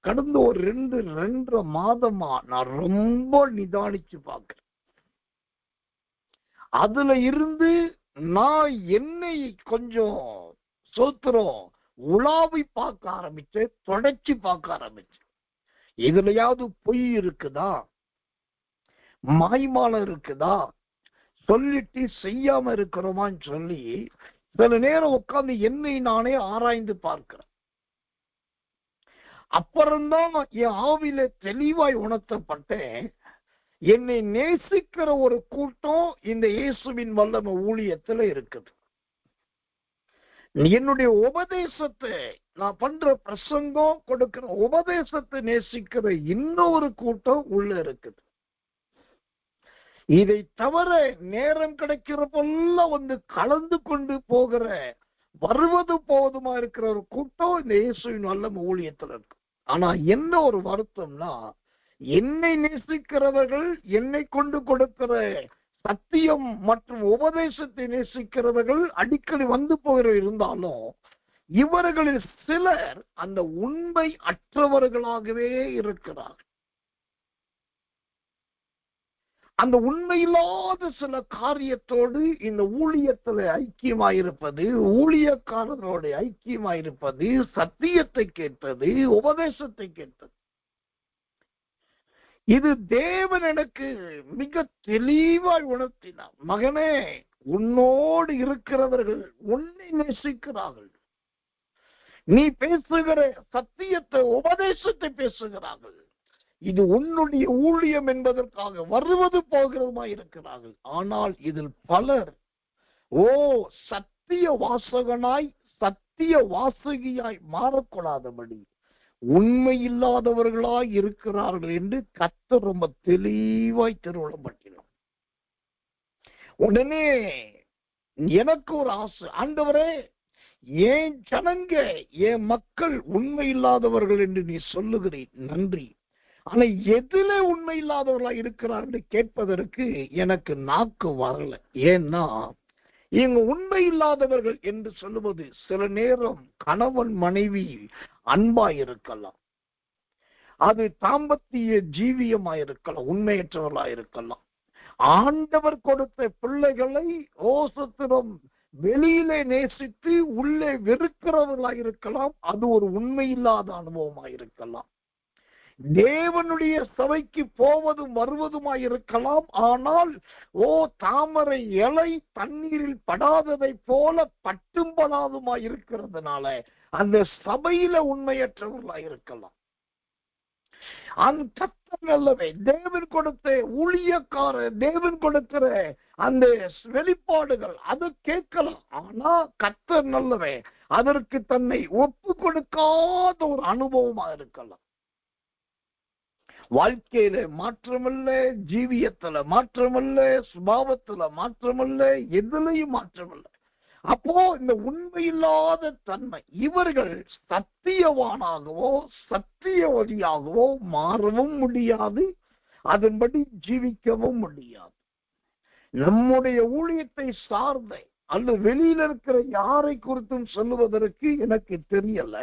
கடந்த ஒரு 2-2.5 மாதமா நான் ரொம்ப நிதானிச்சு பார்க்கிறேன். அதுல இருந்து நான் என்னை கொஞ்சம் சோத்திரம் உலாவி பார்க்க ஆரம்பிச்சேன், தொடர்ச்சி பார்க்க ஆரம்பிச்சேன். இதுலயாவது பொய் இருக்குதா, மாய்மாலம் இருக்குதா, சொல்லிட்டு செய்யாம இருக்கிறோமான்னு சொல்லி சில நேரம் உட்கார்ந்து என்னை நானே ஆராய்ந்து பார்க்கிறேன். அப்புறம்தான் என் ஆவில தெளிவாய் உணர்த்தப்பட்டேன், என்னை நேசிக்கிற ஒரு கூட்டம் இந்த இயேசுவின் வல்லமை ஊழியத்துல இருக்குது. என்னுடைய உபதேசத்தை, நான் பண்ற பிரசங்கம், கொடுக்கிற உபதேசத்தை நேசிக்கிற இன்னொரு கூட்டம் உள்ள இருக்குது. இதை தவிர நேரம் கிடைக்கிறப்பெல்லாம் வந்து கலந்து கொண்டு போகிற, வருவது போவதுமா இருக்கிற ஒரு கூட்டம் இந்த இயேசுவின் வல்லமை ஊழியத்துல இருக்கு. ஆனா என்ன ஒரு வருத்தம்னா, என்னை நேசிக்கிறவர்கள், என்னை கொண்டு கொடுக்கிற சத்தியம் மற்றும் உபதேசத்தை நேசிக்கிறவர்கள் அடிக்கடி வந்து போகிற இருந்தாலும் இவர்களில் சிலர் அந்த உண்மை அற்றவர்களாகவே இருக்கிறார். அந்த உண்மையில்லாத சில காரியத்தோடு இந்த ஊழியத்துல ஐக்கியமாயிருப்பது, ஊழியக்காரர்களோட ஐக்கியமாயிருப்பது, சத்தியத்தை கேட்பது, உபதேசத்தை கேட்பது, இது தேவன் எனக்கு மிக தெளிவாய் உணர்த்தினார். மகனே, உன்னோடு இருக்கிறவர்கள் உன்னை நேசிக்கிறார்கள், நீ பேசுகிற சத்தியத்தை, உபதேசத்தை பேசுகிறார்கள், இது உன்னுடைய ஊழியம் என்பதற்காக வருவது போகிறதுமா இருக்கிறார்கள். ஆனால் இதில் பலர் சத்திய வாசகனாய் சத்திய வாசகியாய் மாறக்கூடாதபடி உண்மை இல்லாதவர்களாய் இருக்கிறார்கள் என்று கர்த்தர் ரொம்ப தெளிவாய் திருவுளப்பட்டினார். உடனே எனக்கு ஒரு ஆசை, ஆண்டவரே ஏன் ஜனங்க என் மக்கள் உண்மை இல்லாதவர்கள் என்று நீ சொல்லுகிறீர், நன்றி. ஆனா எதுல உண்மை இல்லாதவர்களா இருக்கிறார் என்று கேட்பதற்கு எனக்கு நாக்கு வரல. ஏன்னா இவங்க உண்மை இல்லாதவர்கள் என்று சொல்லுவது சில நேரம் கணவன் மனைவி அன்பாயிருக்கலாம், அது தாம்பத்திய ஜீவியமாயிருக்கலாம், உண்மையற்றவர்களாயிருக்கலாம். ஆண்டவர் கொடுத்த பிள்ளைகளை சத்திரம் வெளியிலே நேசித்து உள்ளே வெறுக்கிறவர்களாயிருக்கலாம், அது ஒரு உண்மையில்லாத அனுபவமாயிருக்கலாம். தேவனுடைய சபைக்கு போவதும் வருவதுமாயிருக்கலாம், ஆனால் தாமரை இலை தண்ணீரில் படாததை போல பட்டும் படாதுமாயிருக்கிறதுனால அந்த சபையில உண்மையற்றவர்களாயிருக்கலாம். அந்த கர்த்தர் நல்லவே, தேவன் கொடுத்த ஊழியக்காரர், தேவன் கொடுக்கிற அந்த வெளிப்பாடுகள் அதை கேட்கலாம். ஆனா கர்த்தர் நல்லவே, அதற்கு தன்னை ஒப்பு கொடுக்காத ஒரு அனுபவமா இருக்கலாம். வாழ்க்கையில மாற்றமல்ல, ஜீவியத்துல மாற்றமல்ல, சுபாவத்துல மாற்றமல்ல, எதுலையும் மாற்றமல்ல. அப்போ இந்த உண்மையில்லாத தன்மை, இவர்கள் சத்தியவானாகவோ சத்தியவதியாகவோ மாறவும் முடியாது, அதன்படி ஜீவிக்கவும் முடியாது. நம்முடைய ஊழியத்தை சார்ந்த அல்லது வெளியில இருக்கிற யாரை குறித்தும் சொல்லுவதற்கு எனக்கு தெரியல.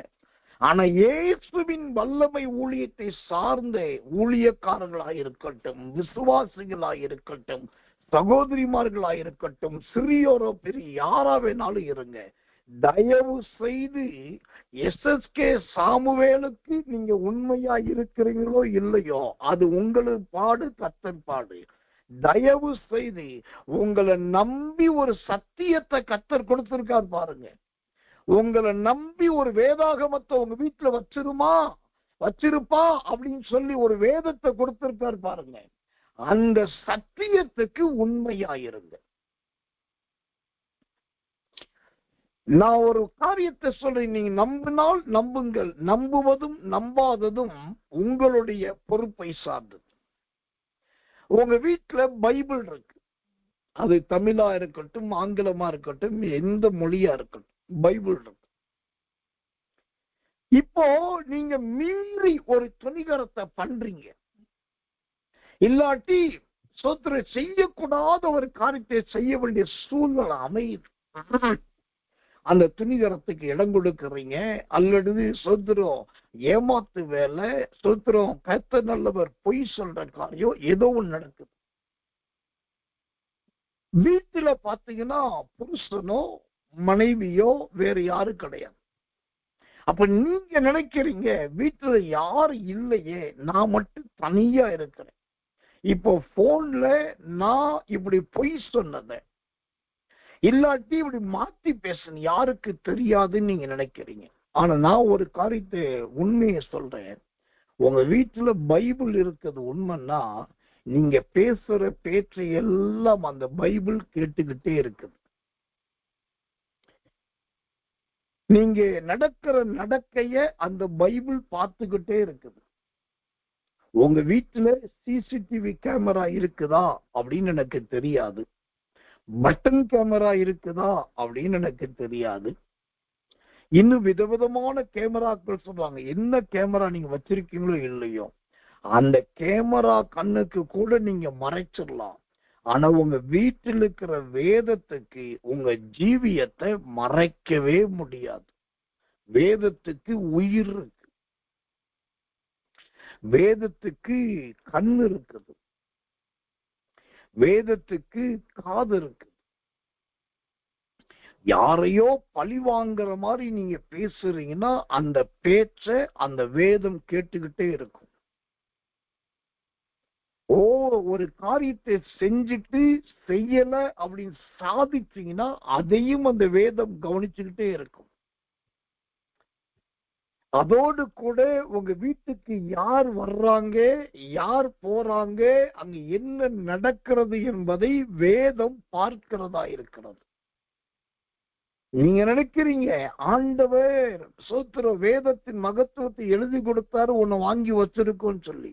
ஆனா இயேசுவின் வல்லமை ஊழியத்தை சார்ந்த ஊழியக்காரர்களாயிருக்கட்டும், விசுவாசிகளாயிருக்கட்டும், சகோதரிமார்களாயிருக்கட்டும், சிறியோரோ பெரிய யாரா வேணாலும் இருங்க, தயவு செய்து எஸ்எஸ்கே சாமுவேலுக்கு நீங்க உண்மையா இருக்கிறீங்களோ இல்லையோ, அது உங்களுக்கு பாடு, கர்த்தர் பாடு. தயவு செய்து உங்களை நம்பி ஒரு சத்தியத்தை கர்த்தர் கொடுத்திருக்கார் பாருங்க. உங்களை நம்பி ஒரு வேதாகமத்தை உங்க வீட்டுல வச்சிருப்பா அப்படின்னு சொல்லி ஒரு வேதத்தை கொடுத்திருக்கார் பாருங்க. அந்த சத்தியத்துக்கு உண்மையாயிருங்க. நான் ஒரு காரியத்தை சொல்றேன், நீங்க நம்பினால் நம்புங்கள், நம்புவதும் நம்பாததும் உங்களுடைய பொறுப்பை சார்ந்தது. உங்க வீட்டுல பைபிள் இருக்கு, அது தமிழா இருக்கட்டும், ஆங்கிலமா இருக்கட்டும், எந்த மொழியா இருக்கட்டும், பைபிள் இருக்கு. இப்போ நீங்க மீறி ஒரு துணிகரத்தை பண்றீங்க, இல்லாட்டி செய்யக்கூடாத ஒரு காரியத்தை செய்ய வேண்டிய சூழ்நிலை அமையுது, அந்த துணிகரத்துக்கு இடம் கொடுக்கறீங்க. அல்லது சோத்திரம் ஏமாத்து வேலை, சோத்திரம் கர்த்தர் நல்லவர் பொய் சொல்ற காரியம் ஏதோ ஒன்று நடக்குது. வீட்டுல பாத்தீங்கன்னா புருஷனோ மனைவியோ வேற யாரும் கிடையாது. அப்ப நீங்க நினைக்கிறீங்க வீட்டுல யாரு இல்லையே, நான் மட்டும் தனியா இருக்கிறேன். இப்போ போன்ல நான் இப்படி பொய் சொன்னத இல்லாட்டி இப்படி மாத்தி பேசணும் யாருக்கு தெரியாதுன்னு நீங்க நினைக்கிறீங்க. ஆனா நான் ஒரு காரியத்தை உண்மையை சொல்றேன், உங்க வீட்டுல பைபிள் இருக்குது உண்மைன்னா நீங்க பேசுற பேச்சை எல்லாம் அந்த பைபிள் கேட்டுக்கிட்டே இருக்குது. நீங்க நடக்கிற நடக்கைய அந்த பைபிள் பார்த்துக்கிட்டே இருக்குது. உங்க வீட்டுல சிசிடிவி கேமரா இருக்குதா அப்படின்னு எனக்கு தெரியாது, பட்டன் கேமரா இருக்குதா அப்படின்னு எனக்கு தெரியாது. இன்னும் விதவிதமான கேமராக்கள் சொல்றாங்க. என்ன கேமரா நீங்க வச்சிருக்கீங்களோ இல்லையோ, அந்த கேமரா கண்ணுக்கு கூட நீங்க மறைச்சிடலாம். ஆனா உங்க வீட்டில் இருக்கிற வேதத்துக்கு உங்க ஜீவியத்தை மறைக்கவே முடியாது. வேதத்துக்கு உயிர் இருக்கு, வேதத்துக்கு கண்ணு இருக்குது, வேதத்துக்கு காது இருக்கு. யாரையோ பழி வாங்குற மாதிரி நீங்க பேசுறீங்கன்னா அந்த பேச்ச அந்த வேதம் கேட்டுக்கிட்டே இருக்கும். ஒரு காரியத்தை செஞ்சுட்டு செய்யல அப்படின்னு சாதிச்சீங்கன்னா அதையும் அந்த வேதம் கவனிச்சுக்கிட்டே இருக்கும். அதோடு கூட உங்க வீட்டுக்கு யார் வர்றாங்க, யார் போறாங்க, அங்க என்ன நடக்கிறது என்பதை வேதம் பார்க்கிறதா இருக்கிறது. நீங்க நினைக்கிறீங்க ஆண்டவர் சோத்திர வேதத்தின் மகத்துவத்தை எழுதி கொடுத்தாரு உன்னை வாங்கி வச்சிருக்கோன்னு சொல்லி.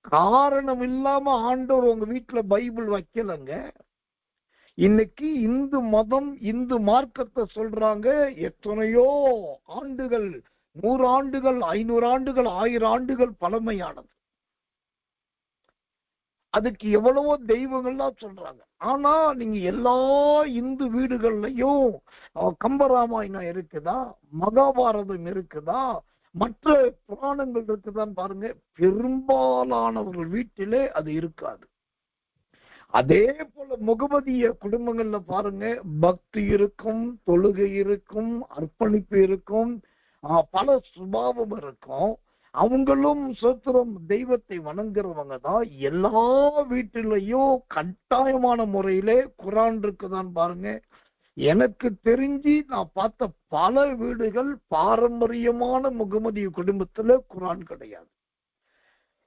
காரணம் இல்லாம ஆண்டவர் உங்க வீட்டுல பைபிள் வைக்கலங்க. இன்னைக்கு இந்து மதம், இந்து மார்க்கத்தை சொல்றாங்க. எத்தனையோ ஆண்டுகள், 100 ஆண்டுகள், 500 ஆண்டுகள், 1000 ஆண்டுகள் பழமையானது. அதுக்கு எவ்வளவோ தெய்வங்கள்லாம் சொல்றாங்க. ஆனா நீங்க எல்லா இந்து வீடுகள்லயும் கம்பராமாயணம் இருக்குதா, மகாபாரதம் இருக்குதா, மற்ற புராணங்கள் இருக்குதான்னு பாருங்க. பெரும்பாலானவர்கள் வீட்டிலே அது இருக்காது. அதே போல முகமதிய குடும்பங்கள்ல பாருங்க, பக்தி இருக்கும், தொழுகை இருக்கும், அர்ப்பணிப்பு இருக்கும், பல சுபாவம் இருக்கும். அவங்களும் சோத்திரம் தெய்வத்தை வணங்குறவங்க தான். எல்லா வீட்டிலையும் கட்டாயமான முறையிலே குரான் இருக்குதான் பாருங்க. எனக்கு தெரிஞ்சு நான் பார்த்த பல வீடுகள் பாரம்பரியமான முகமதிய குடும்பத்துல குரான் கிடையாது.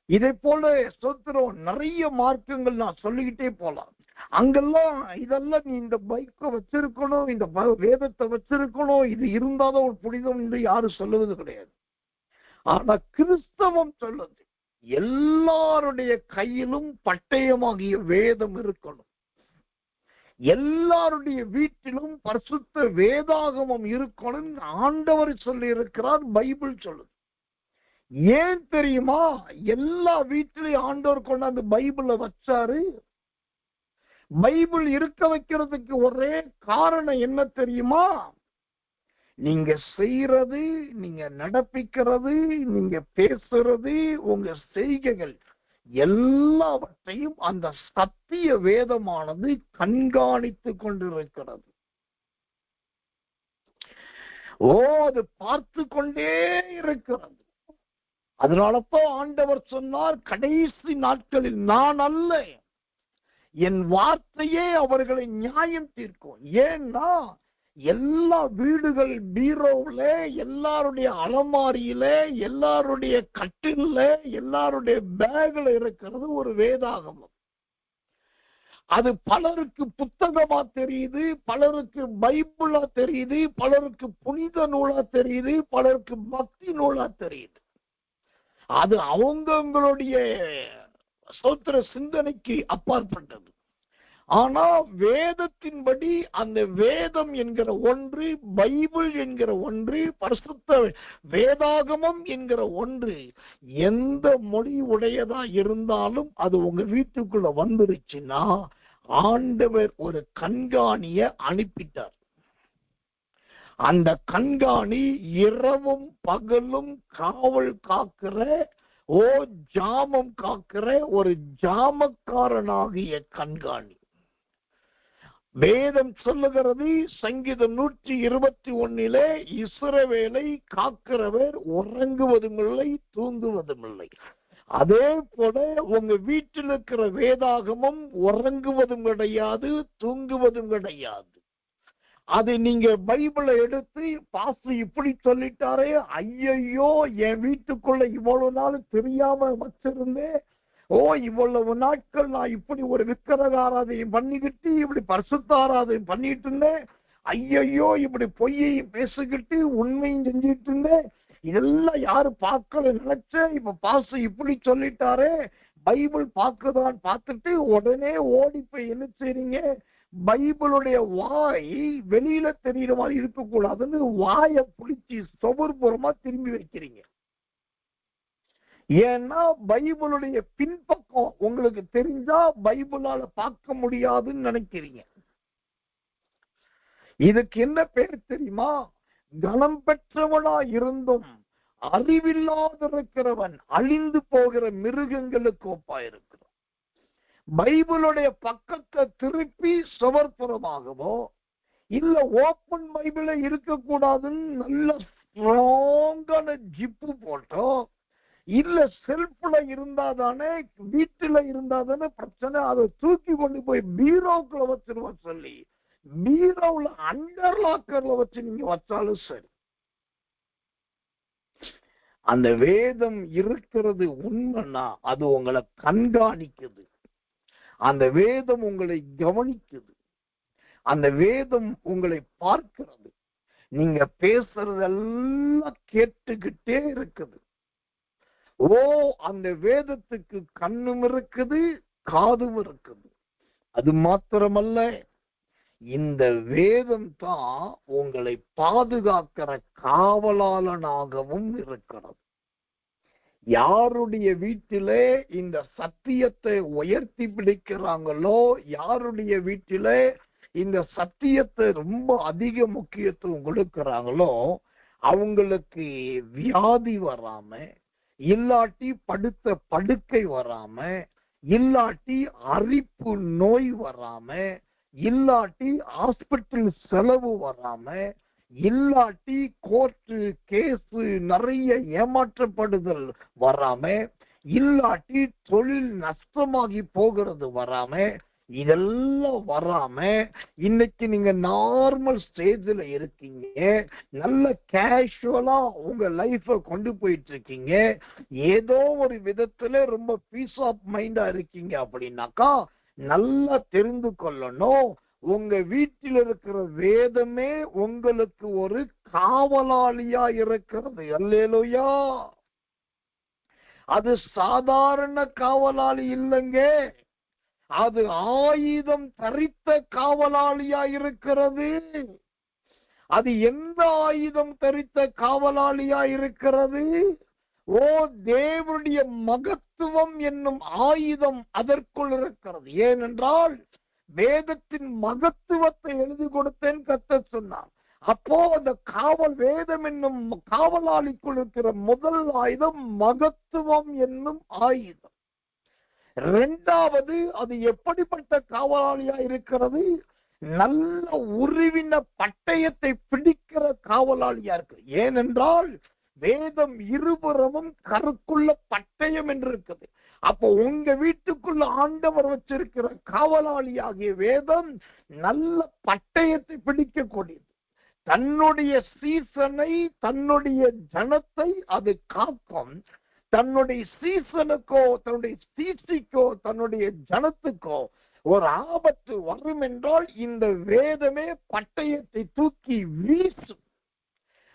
இதே போல சோத்திரம் நிறைய மார்க்கங்கள் நான் சொல்லிக்கிட்டே போலாம். அங்கெல்லாம் இதெல்லாம் நீ இந்த பைக்கை வச்சிருக்கணும், இந்த வேதத்தை வச்சிருக்கணும், இது இருந்தாதான் ஒரு புனிதம் என்று யாரும் சொல்லுவது கிடையாது. ஆனா கிறிஸ்தவம் சொல்லுது எல்லாருடைய கையிலும் பட்டயமாகிய வேதம் இருக்கணும். எல்லாருடைய வீட்டிலும் பரிசுத்த வேதாகமம் இருக்கணும். ஆண்டவர் சொல்லி இருக்கிறார், பைபிள் சொல்லுது. ஏன் தெரியுமா? எல்லா வீட்டிலையும் ஆண்டவர் கொண்டாந்து பைபிள வச்சாரு. பைபிள் இருக்க வைக்கிறதுக்கு ஒரே காரணம் என்ன தெரியுமா? நீங்க செய்யறது, நீங்க நடப்பிக்கிறது, நீங்க பேசுறது, உங்க செய்கைகள் எல்லாவற்றையும் அந்த சத்திய வேதமானது கண்காணித்து கொண்டிருக்கிறது. அது பார்த்து கொண்டே இருக்கிறது. அதனாலதான் ஆண்டவர் சொன்னார், கடைசி நாட்களில் நான் அல்ல, என் வார்த்தையே அவர்களை நியாயம் தீர்க்கும். ஏன்னா எல்லா வீடுகள் பீரோவுல, எல்லாருடைய அலமாரியில, எல்லாருடைய கட்டில, எல்லாருடைய பேக்ல இருக்கிறது ஒரு வேதாகமம். அது பலருக்கு புத்தகமா தெரியுது, பலருக்கு பைபிளா தெரியுது, பலருக்கு புனித நூலா தெரியுது, பலருக்கு பக்தி நூலா தெரியுது. அது அவங்களுடைய சோத்திர சிந்தனைக்கு அப்பாற்பட்டது. ஆனா வேதத்தின்படி அந்த வேதம் என்கிற ஒன்று, பைபிள் என்கிற ஒன்று, பரிசுத்த வேதாகமம் என்கிற ஒன்று எந்த மொழி உடையதா இருந்தாலும் அது உங்க வீட்டுக்குள்ள வந்துருச்சுன்னா ஆண்டவர் ஒரு கண்காணிய அனுப்பிட்டார். அந்த கண்காணி இரவும் பகலும் காவல் காக்கிற, ஜாமம் காக்கிற ஒரு ஜாமக்காரனாகிய கண்காணி. வேதம் சொல்லுகிறது, சங்கீதம் 121 இஸ்ரவேலை காக்கிறவர் உறங்குவதும் இல்லை, தூங்குவதும் இல்லை. அதே போல உங்க வீட்டில் இருக்கிற வேதாகமம் உறங்குவதும் கிடையாது, தூங்குவதும் கிடையாது. அது நீங்க பைபிளை எடுத்து பாஸ்டர் இப்படி சொல்லிட்டாரே, ஐயையோ என் வீட்டுக்குள்ள இவ்வளவு நாள் தெரியாம வச்சிருந்தேன், இவ்வளவு நாட்கள் நான் இப்படி ஒரு விக்கிரக ஆராதனையும் பண்ணிக்கிட்டு இப்படி பரிசுத்த ஆராதனையும் பண்ணிட்டு இருந்தேன், ஐயையோ இப்படி பொய்யையும் பேசிக்கிட்டு உண்மையும் செஞ்சிட்டு இருந்தேன், இதெல்லாம் யாரு பார்க்கல நினைச்சேன், இப்ப பாஸ்டர் இப்படி சொல்லிட்டாரே, பைபிள் பார்க்கதான் பார்த்துட்டு உடனே ஓடி போய் என்ன செய்றீங்க? பைபிளுடைய வாய் வெளியில தெரியுற மாதிரி இருக்கக்கூடாதுன்னு வாயை பிடிச்சி சொபர்புறமா திரும்பி வைக்கிறீங்க. ஏன்னா பைபிளுடைய பின்பக்கம் உங்களுக்கு தெரிஞ்சா பைபிளால பார்க்க முடியாதுன்னு நினைக்கிறீங்க. இதுக்கு என்ன பேர் தெரியுமா? கனம் பெற்றவனா இருந்தும் அறிவில்லாதிருக்கிறவன் அழிந்து போகிற மிருகங்களுக்கு ஒப்பாயிருக்கிறான். பைபிளுடைய பக்கத்தை திருப்பி சுவர்புறமாகவோ இல்ல ஓப்பன் பைபிள இருக்கக்கூடாதுன்னு நல்ல ஸ்ட்ராங்கான ஜிப்பு போட்டோ இல்ல செல்ஃப்ல இருந்தாதானே, வீட்டுல இருந்தாதானே பிரச்சனை, அதை தூக்கி கொண்டு போய் பீரோக்குள்ள வச்சிருவ சொல்லி பீரோவுல அண்டர் லாக்கர்ல வச்சு நீங்க வச்சாலும் சரி. அந்த வேதம் இருக்கிறது உண்மைன்னா அது உங்களை கண்காணிக்குது. அந்த வேதம் உங்களை கவனிக்குது. அந்த வேதம் உங்களை பார்க்கிறது. நீங்க பேசுறதெல்லாம் கேட்டுக்கிட்டே இருக்குது. ஓ, அந்த வேதத்துக்கு கண்ணும் இருக்குது, காதும் இருக்குது. அது மாத்திரமல்ல, இந்த வேதம் தான் உங்களை பாதுகாக்கிற காவலாளனாகவும் இருக்கிறது. யாருடைய வீட்டிலே இந்த சத்தியத்தை உயர்த்தி பிடிக்கிறாங்களோ, யாருடைய வீட்டிலே இந்த சத்தியத்தை ரொம்ப அதிக முக்கியத்துவம் கொடுக்கிறாங்களோ, அவங்களுக்கு வியாதி வராம, இல்லாட்டி படுத்த படுக்கை வராம, இல்லாட்டி அரிப்பு நோய் வராம, இல்லாட்டி ஹாஸ்பிட்டல் செலவு வராம, இல்லாட்டி கோர்ட்டு கேஸு நிறைய ஏமாற்றப்படுதல் வராம, இல்லாட்டி தொழில் நஷ்டமாகி போகிறது வராம, இதெல்லாம் வராம இன்னைக்கு நீங்க நார்மல் ஸ்டேஜ்ல இருக்கீங்க. நல்ல கேஷுவலா உங்க லைஃப கொண்டு போயிட்டு இருக்கீங்க. ஏதோ ஒரு விதத்துல ரொம்ப பீஸ் ஆஃப் மைண்டா இருக்கீங்க அப்படின்னாக்கா நல்லா தெரிந்து கொள்ளணும், உங்க வீட்டில் இருக்கிற வேதமே உங்களுக்கு ஒரு காவலாளியா இருக்கிறது. அல்லேலூயா. அது சாதாரண காவலாளி இல்லைங்க, அது ஆயுதம் தரித்த காவலாளியா இருக்கிறது. அது எந்த ஆயுதம் தரித்த காவலாளியா இருக்கிறது? ஓ, தேவனுடைய மகத்துவம் என்னும் ஆயுதம் அதற்குள் இருக்கிறது. ஏனென்றால் வேதத்தின் மகத்துவத்தை எழுதி கொடுத்தேன் கர்த்தர் சொன்னார். அப்போ அந்த காவல் வேதம் என்னும் காவலாளிக்குள் இருக்கிற முதல் ஆயுதம் மகத்துவம் என்னும் ஆயுதம். இரண்டாவது, அது எப்படிப்பட்ட காவலாளியா இருக்கிறது? நல்ல உருவின பட்டயத்தை பிடிக்கிற காவலாளியா இருக்கு. ஏனென்றால் வேதம் இருபுறமும் கருக்குள்ள பட்டயம் என்று இருக்குது. அப்போ உங்க வீட்டுக்குள்ள ஆண்டவர் வச்சிருக்கிற காவலாளியாகிய வேதம் நல்ல பட்டயத்தை பிடிக்கக்கூடியது. தன்னுடைய சீசனை, தன்னுடைய ஜனத்தை அது காக்கும். தன்னுடைய சீசனுக்கோ, தன்னுடைய சீசிக்கோ, தன்னுடைய ஜனத்துக்கோ ஒரு ஆபத்து வரும் என்றால் இந்த வேதமே பட்டயத்தை தூக்கி வீசும்.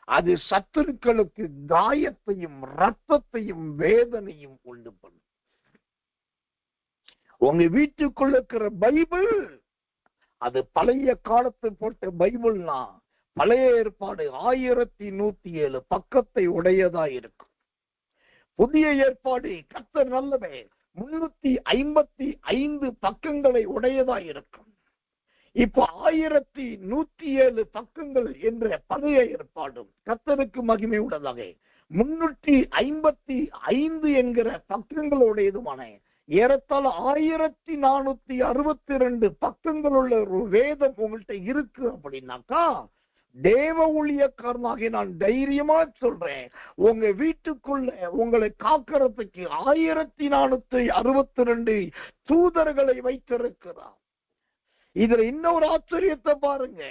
அது சத்துருக்களுக்கு காயத்தையும் ரத்தத்தையும் வேதனையும் உண்டு பண்ணும். உங்க வீட்டுக்குள்ள இருக்கிற பைபிள் அது பழைய காலத்து போட்ட பைபிள்னா பழைய ஏற்பாடு 1107 பக்கத்தை உடையதா இருக்கும். புதிய ஏற்பாடு கர்த்தர் நல்லவே 355 பக்கங்களை உடையதா இருக்கும். இப்போ 1107 பக்கங்கள் என்ற பழைய ஏற்பாடும் கர்த்தருக்கு மகிமை உடையதாக 355 என்கிற பக்கங்களுடையதுமான ஏறத்தாழ 1462 பக்கங்கள் உள்ள ஒரு வேதம் உங்கள்கிட்ட இருக்கு அப்படின்னாக்கா, தேவ ஊழியக்காரனாக நான் தைரியமா சொல்றேன், உங்க வீட்டுக்குள்ள உங்களை காக்கிறதுக்கு 1462 தூதர்களை வைத்திருக்கிறார். இதுல இன்னொரு ஆச்சரியத்தை பாருங்க.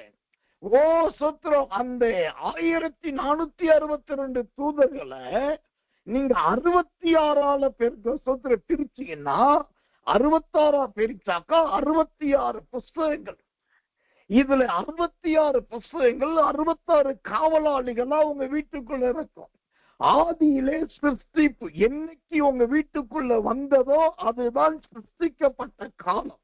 ஓ சொத்ரம், அந்த 1462 தூதர்களை நீங்க 66 பேருக்கு சொத்ர பிரிச்சீங்கன்னா 66 பிரிச்சாக்கா 66 புஸ்தகங்கள். இதுல 66 புஸ்தகங்கள் 66 காவலாளிகளா உங்க வீட்டுக்குள்ள இருக்கும். ஆதியிலே சிருஷ்டிப்பு என்னைக்கு உங்க வீட்டுக்குள்ள வந்ததோ அதுதான் சிருஷ்டிக்கப்பட்ட காலம்.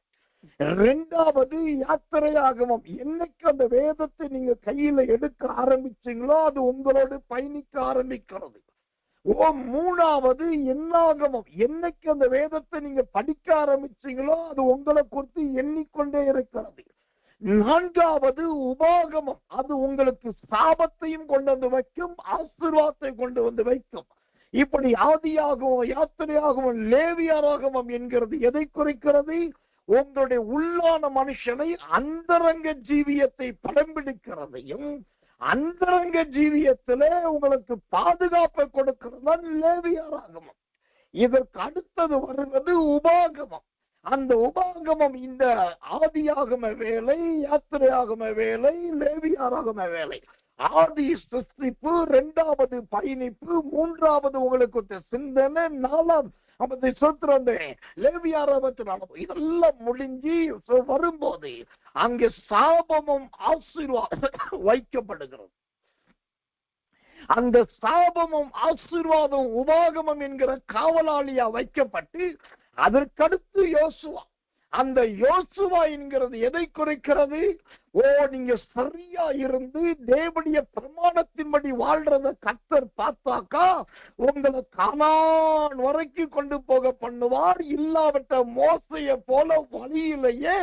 இரண்டாவது யாத்திரையாகமம், என்னைக்கு அந்த வேதத்தை நீங்க கையில எடுக்க ஆரம்பிச்சீங்களோ அது உங்களோடு பயணிக்க ஆரம்பிக்கிறது. ஓ மூணாவது எண்ணாகமம், என்னைக்கு அந்த வேதத்தை நீங்க படிக்க ஆரம்பிச்சீங்களோ அது உங்களை குறித்து எண்ணிக்கொண்டே இருக்கிறது. நான்காவது உபாகமம், அது உங்களுக்கு சாபத்தையும் கொண்டு வந்து வைக்கும், ஆசீர்வாதத்தை கொண்டு வந்து வைக்கும். இப்படி ஆதியாகமம், யாத்திரையாகமம், லேவியராகமம் என்கிறது எதை குறிக்கிறது? உங்களுடைய உள்ளான மனுஷனை அந்தரங்க ஜீவியத்தை படம் பிடிக்கிறதையும் அந்தரங்க ஜீவியத்திலே உங்களுக்கு பாதுகாப்பை கொடுக்கிறது லேவியராகமம். இதற்கு அடுத்தது வருவது உபாகமம். அந்த உபாகமம் இந்த ஆதியாகம வேலை, யாத்திரையாகம வேலை, லேவியராகம வேலை ஆதி சிருஷ்டிப்பு, 2வது பயணிப்பு, 3வது உங்களுக்கு சிந்தனை, 4வது சுத்திரந்தே லேவியாரவத்தினால இதெல்லாம் முடிஞ்சு வரும்போது அங்கே சாபமும் ஆசீர்வாதம் வைக்கப்படுகிறது. அந்த சாபமும் ஆசீர்வாதம் உபாகமம் என்கிற காவலாளியா வைக்கப்பட்டு அதற்கடுத்து யோசுவா. அந்த யோசுவா என்கிறது எதை குறைக்கிறது? நீங்க சரியா இருந்து தேவனுடைய பிரமாணத்தின்படி வாழ்றத கர்த்தர் பார்த்தாக்கா உங்களை கானான் வரைக்கும் கொண்டு போக பண்ணுவார். இல்லாவிட்ட மோசைய போல வழியிலேயே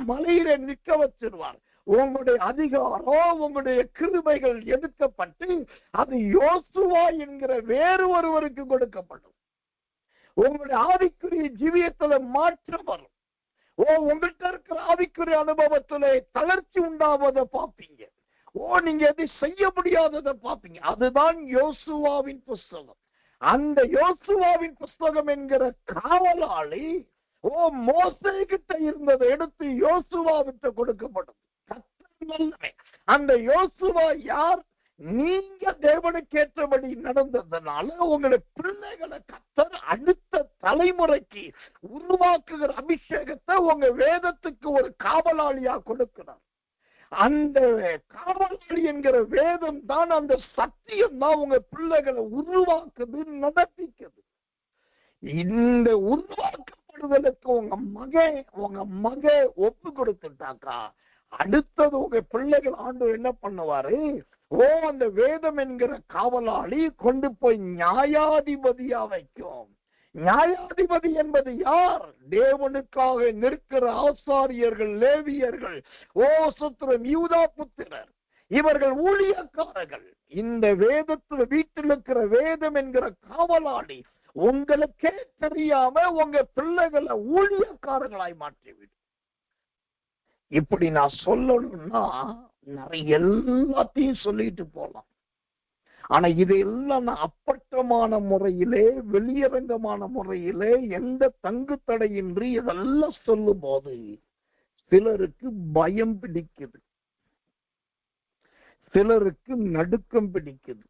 மலையில நிற்க வச்சிருவார். உங்களுடைய அதிகாரம், உங்களுடைய கிருபைகள் எடுக்கப்பட்டு அது யோசுவா என்கிற வேறு ஒருவருக்கு கொடுக்கப்படும். உங்களுடைய ஆவிக்குரிய ஜீவியத்துல மாற்றம் வரும். உங்கள்கிட்ட இருக்கிற ஆவிக்குரிய அனுபவத்துல தளர்ச்சி உண்டாவதை பார்ப்பீங்க. நீங்க எதை செய்ய முடியாததை பார்ப்பீங்க. அதுதான் யோசுவாவின் புஸ்தகம். அந்த யோசுவாவின் புஸ்தகம் என்கிற காவலாளி மோசே கிட்ட இருந்ததை எடுத்து யோசுவாவிட்ட கொடுக்கப்படும். அந்த யோசுவா யார்? நீங்க தேவனுக்கு ஏற்றபடி நடந்ததுனால உங்களுடைய பிள்ளைகளை கர்த்தர் அடுத்த தலைமுறைக்கு உருவாக்குகிற அபிஷேகத்தை உங்க வேதத்துக்கு ஒரு காவலாளியா கொடுக்கிறார். அந்த காவலாளி என்கிற வேதம் தான், அந்த சத்தியம் தான் உங்க பிள்ளைகளை உருவாக்குது, நடத்திக்குது. இந்த உருவாக்கப்படுதலுக்கு உங்க மக ஒப்பு கொடுத்துட்டாக்கா அடுத்தது உங்க பிள்ளைகள் ஆண்டவர் என்ன பண்ணுவாரு? அந்த வேதம் என்கிற காவலாளி கொண்டு போய் நியாயாதிபதியா வைக்கும். நியாயாதிபதி என்பது யார்? தேவனுக்காக நிற்கிற ஆசாரியர்கள், லேவியர்கள், சுத்திரம், யூதா புத்திரர், இவர்கள் ஊழியக்காரர்கள். இந்த வேதத்துல வீட்டில் இருக்கிற வேதம் என்கிற காவலாளி உங்களுக்கே தெரியாம உங்க பிள்ளைகளை ஊழியக்காரர்களாய் மாற்றிவிடும். இப்படி நான் சொல்லணும்னா நிறைய எல்லாத்தையும் சொல்லிட்டு போலாம். ஆனா இதையெல்லாம் நான் அப்பட்டமான முறையிலே, வெளியரங்கமான முறையிலே, எந்த தங்கு தடையின்றி இதெல்லாம் சொல்லும் போது சிலருக்கு பயம் பிடிக்குது, சிலருக்கு நடுக்கம் பிடிக்குது,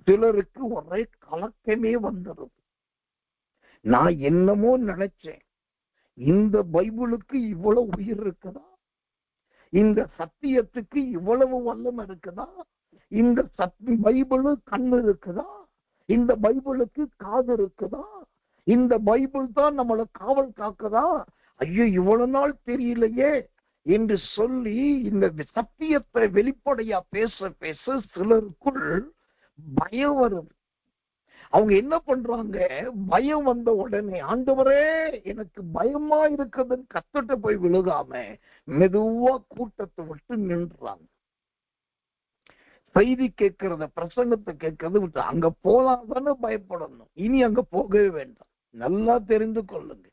சிலருக்கு ஒரே கலக்கமே வந்துடுது. நான் என்னமோ நினைச்சேன், இந்த பைபிளுக்கு இவ்வளவு உயிர் இருக்குதா? இந்த சத்தியத்துக்கு இவ்வளவு வல்லமை இருக்குதா? இந்த பைபிளு கண்ணு இருக்குதா? இந்த பைபிளுக்கு காது இருக்குதா? இந்த பைபிள் தான் நம்மளை காவல் காக்குதா? ஐயோ, இவ்வளவு நாள் தெரியலையே என்று சொல்லி இந்த சத்தியத்தை வெளிப்படையா பேச பேச சிலருக்குள் பயம் வரும். அவங்க என்ன பண்றாங்க? பயம் வந்த உடனே, ஆண்டவரே எனக்கு பயமா இருக்குதுன்னு கத்துட்டு போய் விழுகாம மெதுவா கூட்டத்தை விட்டு நின்றுறாங்க. செய்தி கேட்கறத, பிரசங்கத்தை கேட்கறது விட்டு அங்க போலாதானே பயப்படணும். இனி அங்க போகவே வேண்டாம். நல்லா தெரிந்து கொள்ளுங்க,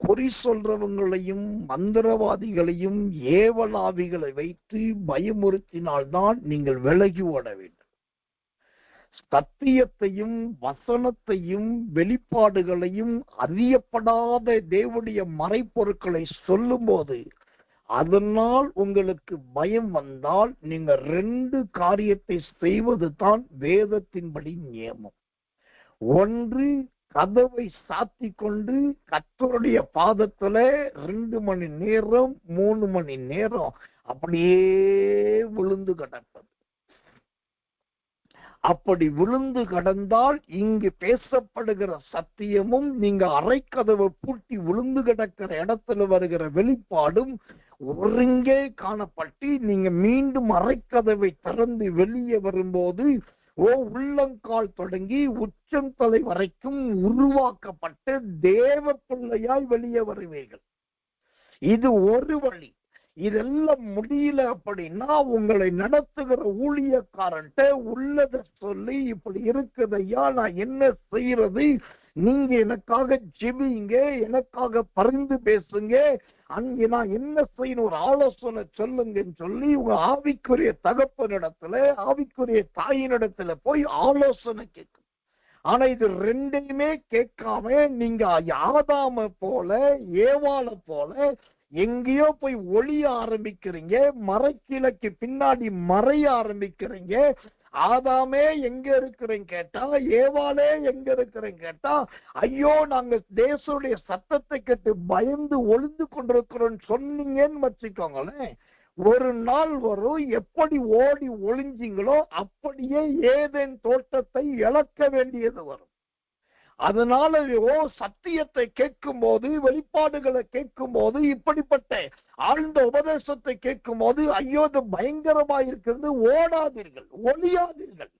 குறி சொல்றவங்களையும் மந்திரவாதிகளையும் ஏவலாவிகளை வைத்து பயமுறுத்தினால்தான் நீங்கள் விலகி ஓட வேண்டும். சத்தியத்தையும் வசனத்தையும் வெளிப்பாடுகளையும் அறியப்படாத தேவனுடைய மறைப்பொருட்களை சொல்லும் போது அதனால் உங்களுக்கு பயம் வந்தால் நீங்க 2 காரியத்தை செய்வது தான் வேதத்தின்படி நியமம். ஒன்று, கதவை சாத்தி கொண்டு கர்த்தருடைய பாதத்துல 2 மணி நேரம் 3 மணி நேரம் அப்படியே விழுந்து கிடப்பது. அப்படி விழுந்து கடந்தால் இங்கு பேசப்படுகிற சத்தியமும் நீங்க அரைக்கதவை பூட்டி விழுந்து கிடக்கிற இடத்துல வருகிற வெளிப்பாடும் ஒருங்கே காணப்பட்டு நீங்க மீண்டும் அரைக்கதவை திறந்து வெளியே வரும்போது உள்ளங்கால் தொடங்கி உச்சந்தலை வரைக்கும் உருவாக்கப்பட்ட தேவ பிள்ளையாய் வெளியே வருவீர்கள். இது ஒரு வழி. இதெல்லாம் முடியல அப்படின்னா உங்களை நடத்துகிற ஊழியக்காரன்ட்ட உள்ளதை சொல்லி, இப்படி இருக்குதையா, நான் என்ன செய்யறது, நீங்க எனக்காக ஜெபிங்க, எனக்காக பரிந்து பேசுங்க, அங்கே நான் என்ன செய்யணும் ஒரு ஆலோசனை சொல்லுங்கன்னு சொல்லி உங்க ஆவிக்குரிய தகப்பனிடத்துல, ஆவிக்குரிய தாயினிடத்துல போய் ஆலோசனை கேட்கும். ஆனா இது 2யுமே கேட்காம நீங்க ஆதாம போல, ஏவாளை போல எங்கேயோ போய் ஒளிய ஆரம்பிக்கிறீங்க, மறைக்கிளைக்கு பின்னாடி மறைய ஆரம்பிக்கிறீங்க. ஆதாமே எங்க இருக்கிறேன்னு கேட்டா, ஏவாளே எங்க இருக்கிறேன்னு கேட்டா, ஐயோ நாங்க தேசனுடைய சத்தத்தை கேட்டு பயந்து ஒளிந்து கொண்டிருக்கிறோம் சொன்னீங்கன்னு வச்சுக்கோங்களேன். ஒரு நாள் வரும், எப்படி ஓடி ஒளிஞ்சிங்களோ அப்படியே ஏதேன் தோட்டத்தை இழக்க வேண்டியது வரும். அதனால சத்தியத்தை கேட்கும் போது, வெளிப்பாடுகளை கேட்கும் போது, இப்படிப்பட்ட ஆழ்ந்த உபதேசத்தை கேட்கும் போது, ஐயோ இது பயங்கரமா இருக்கிறது, ஓடாதீர்கள், ஒளியாதீர்கள்.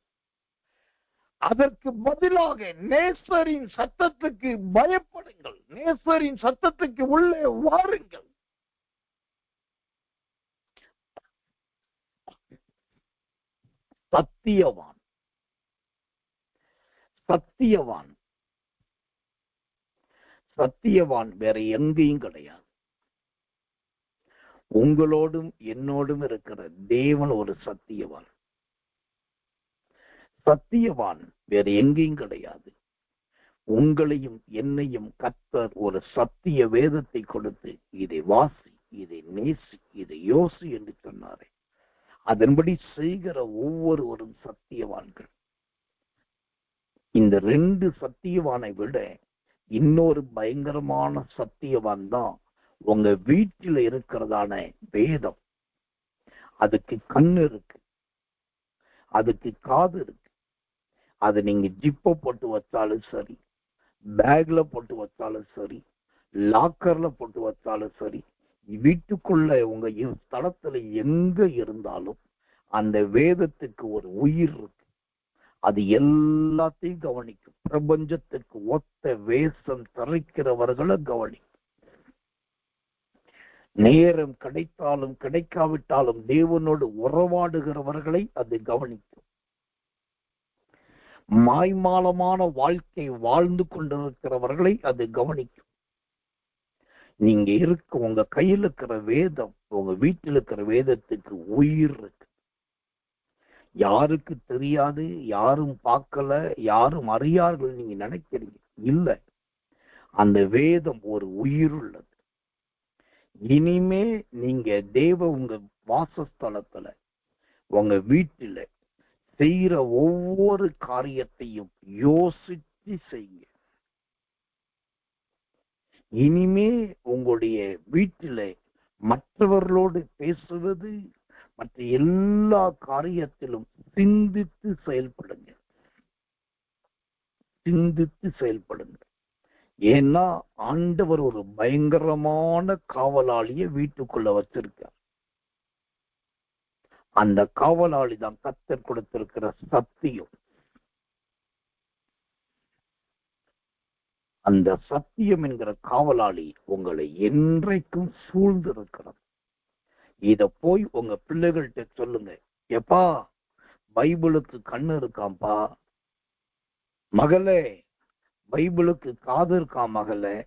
அதற்கு பதிலாக நேசரின் சத்தத்துக்கு பயப்படுங்கள், நேசரின் சத்தத்துக்கு உள்ளே வாருங்கள். சத்தியவான், சத்தியவான், சத்தியவான் வேற எங்கேயும் கிடையாது. உங்களோடும் என்னோடும் இருக்கிற தேவன் ஒரு சத்தியவான். சத்தியவான் வேற எங்கேயும் கிடையாது. உங்களையும் என்னையும் கர்த்தர் ஒரு சத்திய வேதத்தை கொடுத்து, இதை வாசி, இதை நேசி, இதை யோசி என்று சொன்னாரே, அதன்படி செய்கிற ஒவ்வொருவரும் சத்தியவான்கள். இந்த 2 சத்தியவானை விட இன்னொரு பயங்கரமான சத்தியவான் தான் உங்க வீட்டில் இருக்கிறதான வேதம். அதுக்கு கண்ணு இருக்கு, அதுக்கு காது இருக்கு. அது நீங்க ஜிப்ப போட்டு வச்சாலும் சரி, பேக்ல போட்டு வச்சாலும் சரி, லாக்கர்ல போட்டு வச்சாலும் சரி, வீட்டுக்குள்ள உங்க ஸ்தலத்துல எங்க இருந்தாலும் அந்த வேதத்துக்கு ஒரு உயிர் இருக்கு. அது எல்லாத்தையும் கவனிக்கும். பிரபஞ்சத்துக்கு ஒத்த வேஷம் தரிக்கிறவர்களை கவனிக்கும். நேரம் கிடைத்தாலும் கிடைக்காவிட்டாலும் தேவனோடு உறவாடுகிறவர்களை அது கவனிக்கும். மாய்மாலமான வாழ்க்கை வாழ்ந்து கொண்டிருக்கிறவர்களை அது கவனிக்கும். நீங்க உங்க கையில் இருக்கிற வேதம், உங்க வீட்டில் இருக்கிற வேதத்துக்கு உயிர் இருக்கு. யாருக்கு தெரியாது, யாரும் பார்க்கல, யாரும் அறியார்கள் நீங்க நினைக்கிறீங்க. இல்ல, அந்த வேதம் ஒரு உயிர் உள்ளது. இனிமே நீங்க உங்க வாசஸ்தலத்துல, உங்க வீட்டில செய்யற ஒவ்வொரு காரியத்தையும் யோசிச்சு செய்யுங்க. இனிமே உங்களுடைய வீட்டில மற்றவர்களோடு பேசுவது, மற்ற எல்லா காரியத்திலும் சிந்தித்து செயல்படுங்க, சிந்தித்து செயல்படுங்க. ஏன்னா ஆண்டவர் ஒரு பயங்கரமான காவலாளிய வீட்டுக்குள்ள வச்சிருக்கார். அந்த காவலாளி தான் கர்த்தர் கொடுத்திருக்கிற சத்தியம். அந்த சத்தியம் என்கிற காவலாளி உங்களை என்றைக்கும் சூழ்ந்திருக்கிறது. இத போய் உங்க பிள்ளைகள்கிட்ட சொல்லுங்க. எப்பா, பைபிளுக்கு கண்ணு இருக்காம்பா, மகளே பைபிளுக்கு காது இருக்கா மகளே,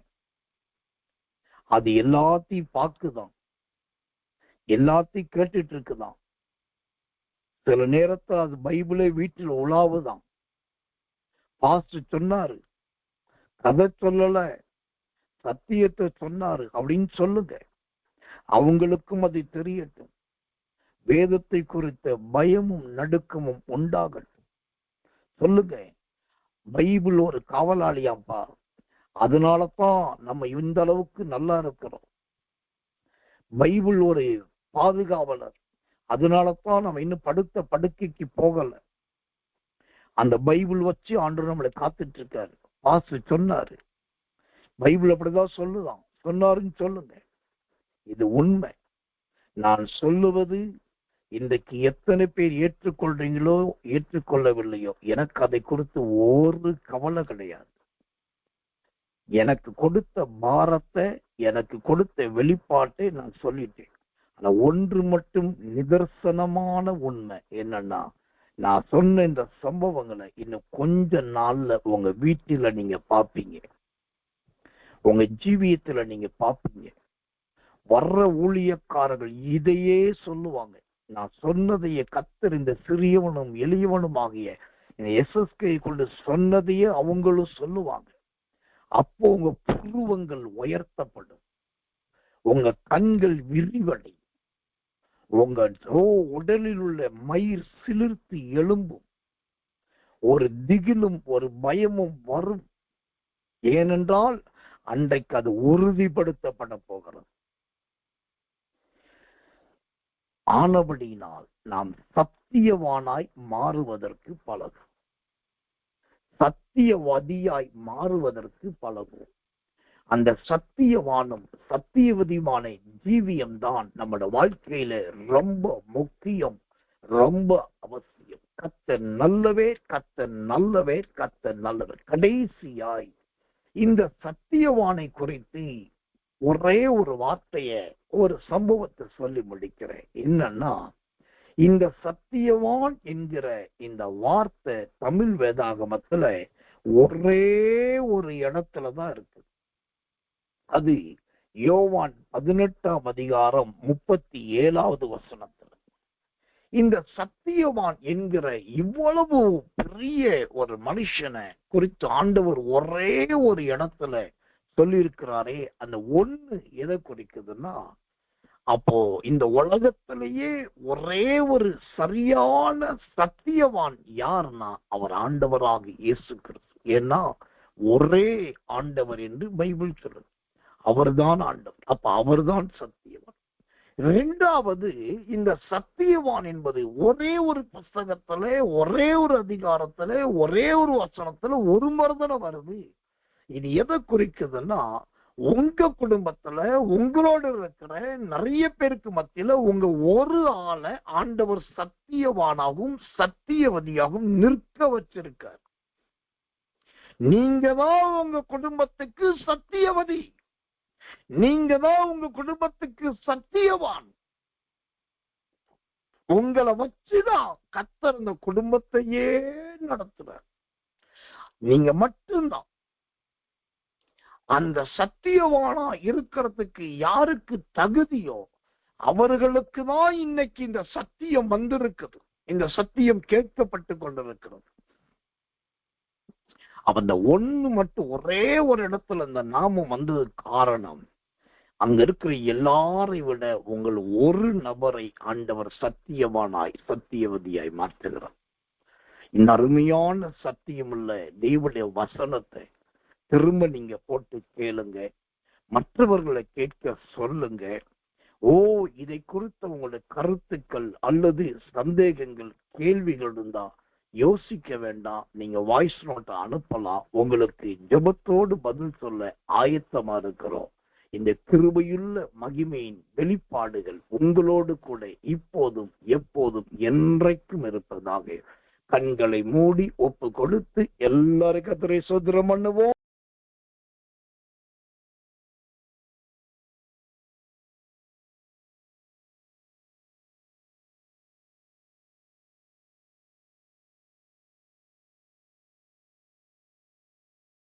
அது எல்லாத்தையும் பார்க்குதான், எல்லாத்தையும் கேட்டுட்டு இருக்குதான். சில நேரத்தில் அது பைபிளை வீட்டில் உலாவுதான். பாஸ்டர் சொன்னாரு, கதை சொல்லல, சத்தியத்தை சொன்னாரு அப்படின்னு சொல்லுங்க. அவங்களுக்கும் அது தெரியட்டும். வேதத்தை குறித்த பயமும் நடுக்கமும் உண்டாகட்டும். சொல்லுங்க, பைபிள் ஒரு காவலாளியாப்பா, அதனாலதான் நம்ம இந்த அளவுக்கு நல்லா இருக்கிறோம். பைபிள் ஒரு பாதுகாவலர், அதனாலதான் நம்ம இன்னும் படுத்த படுக்கைக்கு போகல. அந்த பைபிள் வச்சு ஆண்டவர் நம்மளை காத்துட்டு இருக்காரு. பாஸ்டர் சொன்னாரு, பைபிள் அப்படிதான் சொல்லுதான், சொன்னாருன்னு சொல்லுங்க. இது உண்மை. நான் சொல்லுவது இன்றைக்கு எத்தனை பேர் ஏற்றுக்கொள்றீங்களோ ஏற்றுக்கொள்ளவில்லையோ, எனக்கு அதை குறித்து ஒரு கவலை கிடையாது. எனக்கு கொடுத்த பாரத்தை, எனக்கு கொடுத்த வெளிப்பாட்டை நான் சொல்லிட்டேன். ஆனா ஒன்று மட்டும் நிதர்சனமான உண்மை என்னன்னா, நான் சொன்ன இந்த சம்பவங்களை இன்னும் கொஞ்ச நாள்ல உங்க வீட்டில நீங்க பாப்பீங்க, உங்க ஜீவியத்துல நீங்க பாப்பீங்க. வர்ற ஊழியக்காரர்கள் இதையே சொல்லுவாங்க. நான் சொன்னதையே கர்த்தர் இந்த சிறியவனும் எளியவனும் ஆகிய இந்த எஸ்எஸ்கே கொண்டு சொன்னதையே அவங்களும் சொல்லுவாங்க. அப்போ உங்க புருவங்கள் உயர்த்தப்படும், உங்க கண்கள் விரிவடை, உங்க உடலில் உள்ள மயிர் சிலிர்த்து எழும்பும், ஒரு திகிலும் ஒரு பயமும் வரும். ஏனென்றால் அன்றைக்கு அது உறுதிப்படுத்தப்பட போகிறது. ஆனபடியினால் நாம் சத்தியவானாய் மாறுவதற்கு பழகும், சத்தியவாதியாய் மாறுவதற்கு பழகும். அந்த சத்தியவானும் சத்தியவதிமான ஜீவியம்தான் நம்மளோட வாழ்க்கையில ரொம்ப முக்கியம், ரொம்ப அவசியம். கர்த்தர் நல்லவே, கர்த்தர் நல்லவே, கர்த்தர் நல்லவர். கடைசியாய் இந்த சத்தியவானை குறித்து ஒரே ஒரு வார்த்தைய, ஒரு சம்பவத்தை சொல்லி முடிக்கிறேன். என்னன்னா, இந்த சத்தியவான் என்கிற இந்த வார்த்தை தமிழ் வேதாகமத்துல ஒரே ஒரு இடத்துலதான் இருக்கு. அது யோவான் 18ஆம் அதிகாரம் 37வது வசனத்துல. இந்த சத்தியவான் என்கிற இவ்வளவு பெரிய ஒரு மனுஷனை குறித்து ஆண்டவர் ஒரே ஒரு இடத்துல சொல்லியிருக்கிறாரே, அந்த ஒண்ணு எதை குறிக்குதுன்னா, அப்போ இந்த உலகத்திலேயே ஒரே ஒரு சரியான சத்தியவான் யாருன்னா அவர் ஆண்டவராக இயேசு கிறிஸ்து. ஏன்னா ஒரே ஆண்டவர் என்று பைபிள் சொல்லுது. அவர்தான் ஆண்டவர், அப்ப அவர்தான் சத்தியவான். இரண்டாவது, இந்த சத்தியவான் என்பது ஒரே ஒரு புஸ்தகத்துல, ஒரே ஒரு அதிகாரத்துல, ஒரே ஒரு வசனத்துல ஒரு மருதனை வருது. இது எதை குறிக்குதுன்னா, உங்க குடும்பத்துல உங்களோட இருக்கிற நிறைய பேருக்கு மத்தியில உங்க ஒரு ஆளை ஆண்டவர் சத்தியவானாகவும் சத்தியவதியாகவும் நிற்க வச்சிருக்கார். நீங்க தான் உங்க குடும்பத்துக்கு சத்தியவதி, நீங்க தான் உங்க குடும்பத்துக்கு சத்தியவான். உங்களை வச்சுதான் கர்த்தர் இந்த குடும்பத்தையே நடத்துறார். நீங்க மட்டும்தான். அந்த சத்தியவானா இருக்கிறதுக்கு யாருக்கு தகுதியோ அவர்களுக்கு தான் இன்னைக்கு இந்த சத்தியம் வந்திருக்குது, இந்த சத்தியம் கேட்கப்பட்டு கொண்டிருக்கிறது. அந்த ஒண்ணு மட்டும் ஒரே ஒரு இடத்துல இந்த நாமம் வந்தது காரணம், அங்க இருக்கிற எல்லாரை விட உங்கள் ஒரு நபரை ஆண்டவர் சத்தியவானாய் சத்தியவதியாய் மாற்றுகிறார். இந்த அருமையான சத்தியமுள்ள தேவனுடைய வசனத்தை திரும்ப நீங்க போட்டு கேளுங்க, மற்றவர்களை கேட்க சொல்லுங்க. இதை குறித்த உங்களுடைய கருத்துக்கள் அல்லது சந்தேகங்கள், கேள்விகள் இருந்தா யோசிக்க வேண்டாம், நீங்க வாய்ஸ் நோட்டை அனுப்பலாம். உங்களுக்கு ஜெபத்தோடு பதில் சொல்ல ஆயத்தமா இருக்கிறோம். இந்த கிருபையுள்ள மகிமையின் வெளிப்பாடுகள் உங்களோடு கூட இப்போதும் எப்போதும் என்றைக்கும் இருப்பதாக. கண்களை மூடி ஒப்பு கொடுத்து எல்லாரும் கர்த்தரை ஸ்தோத்திரம் பண்ணுவோம்.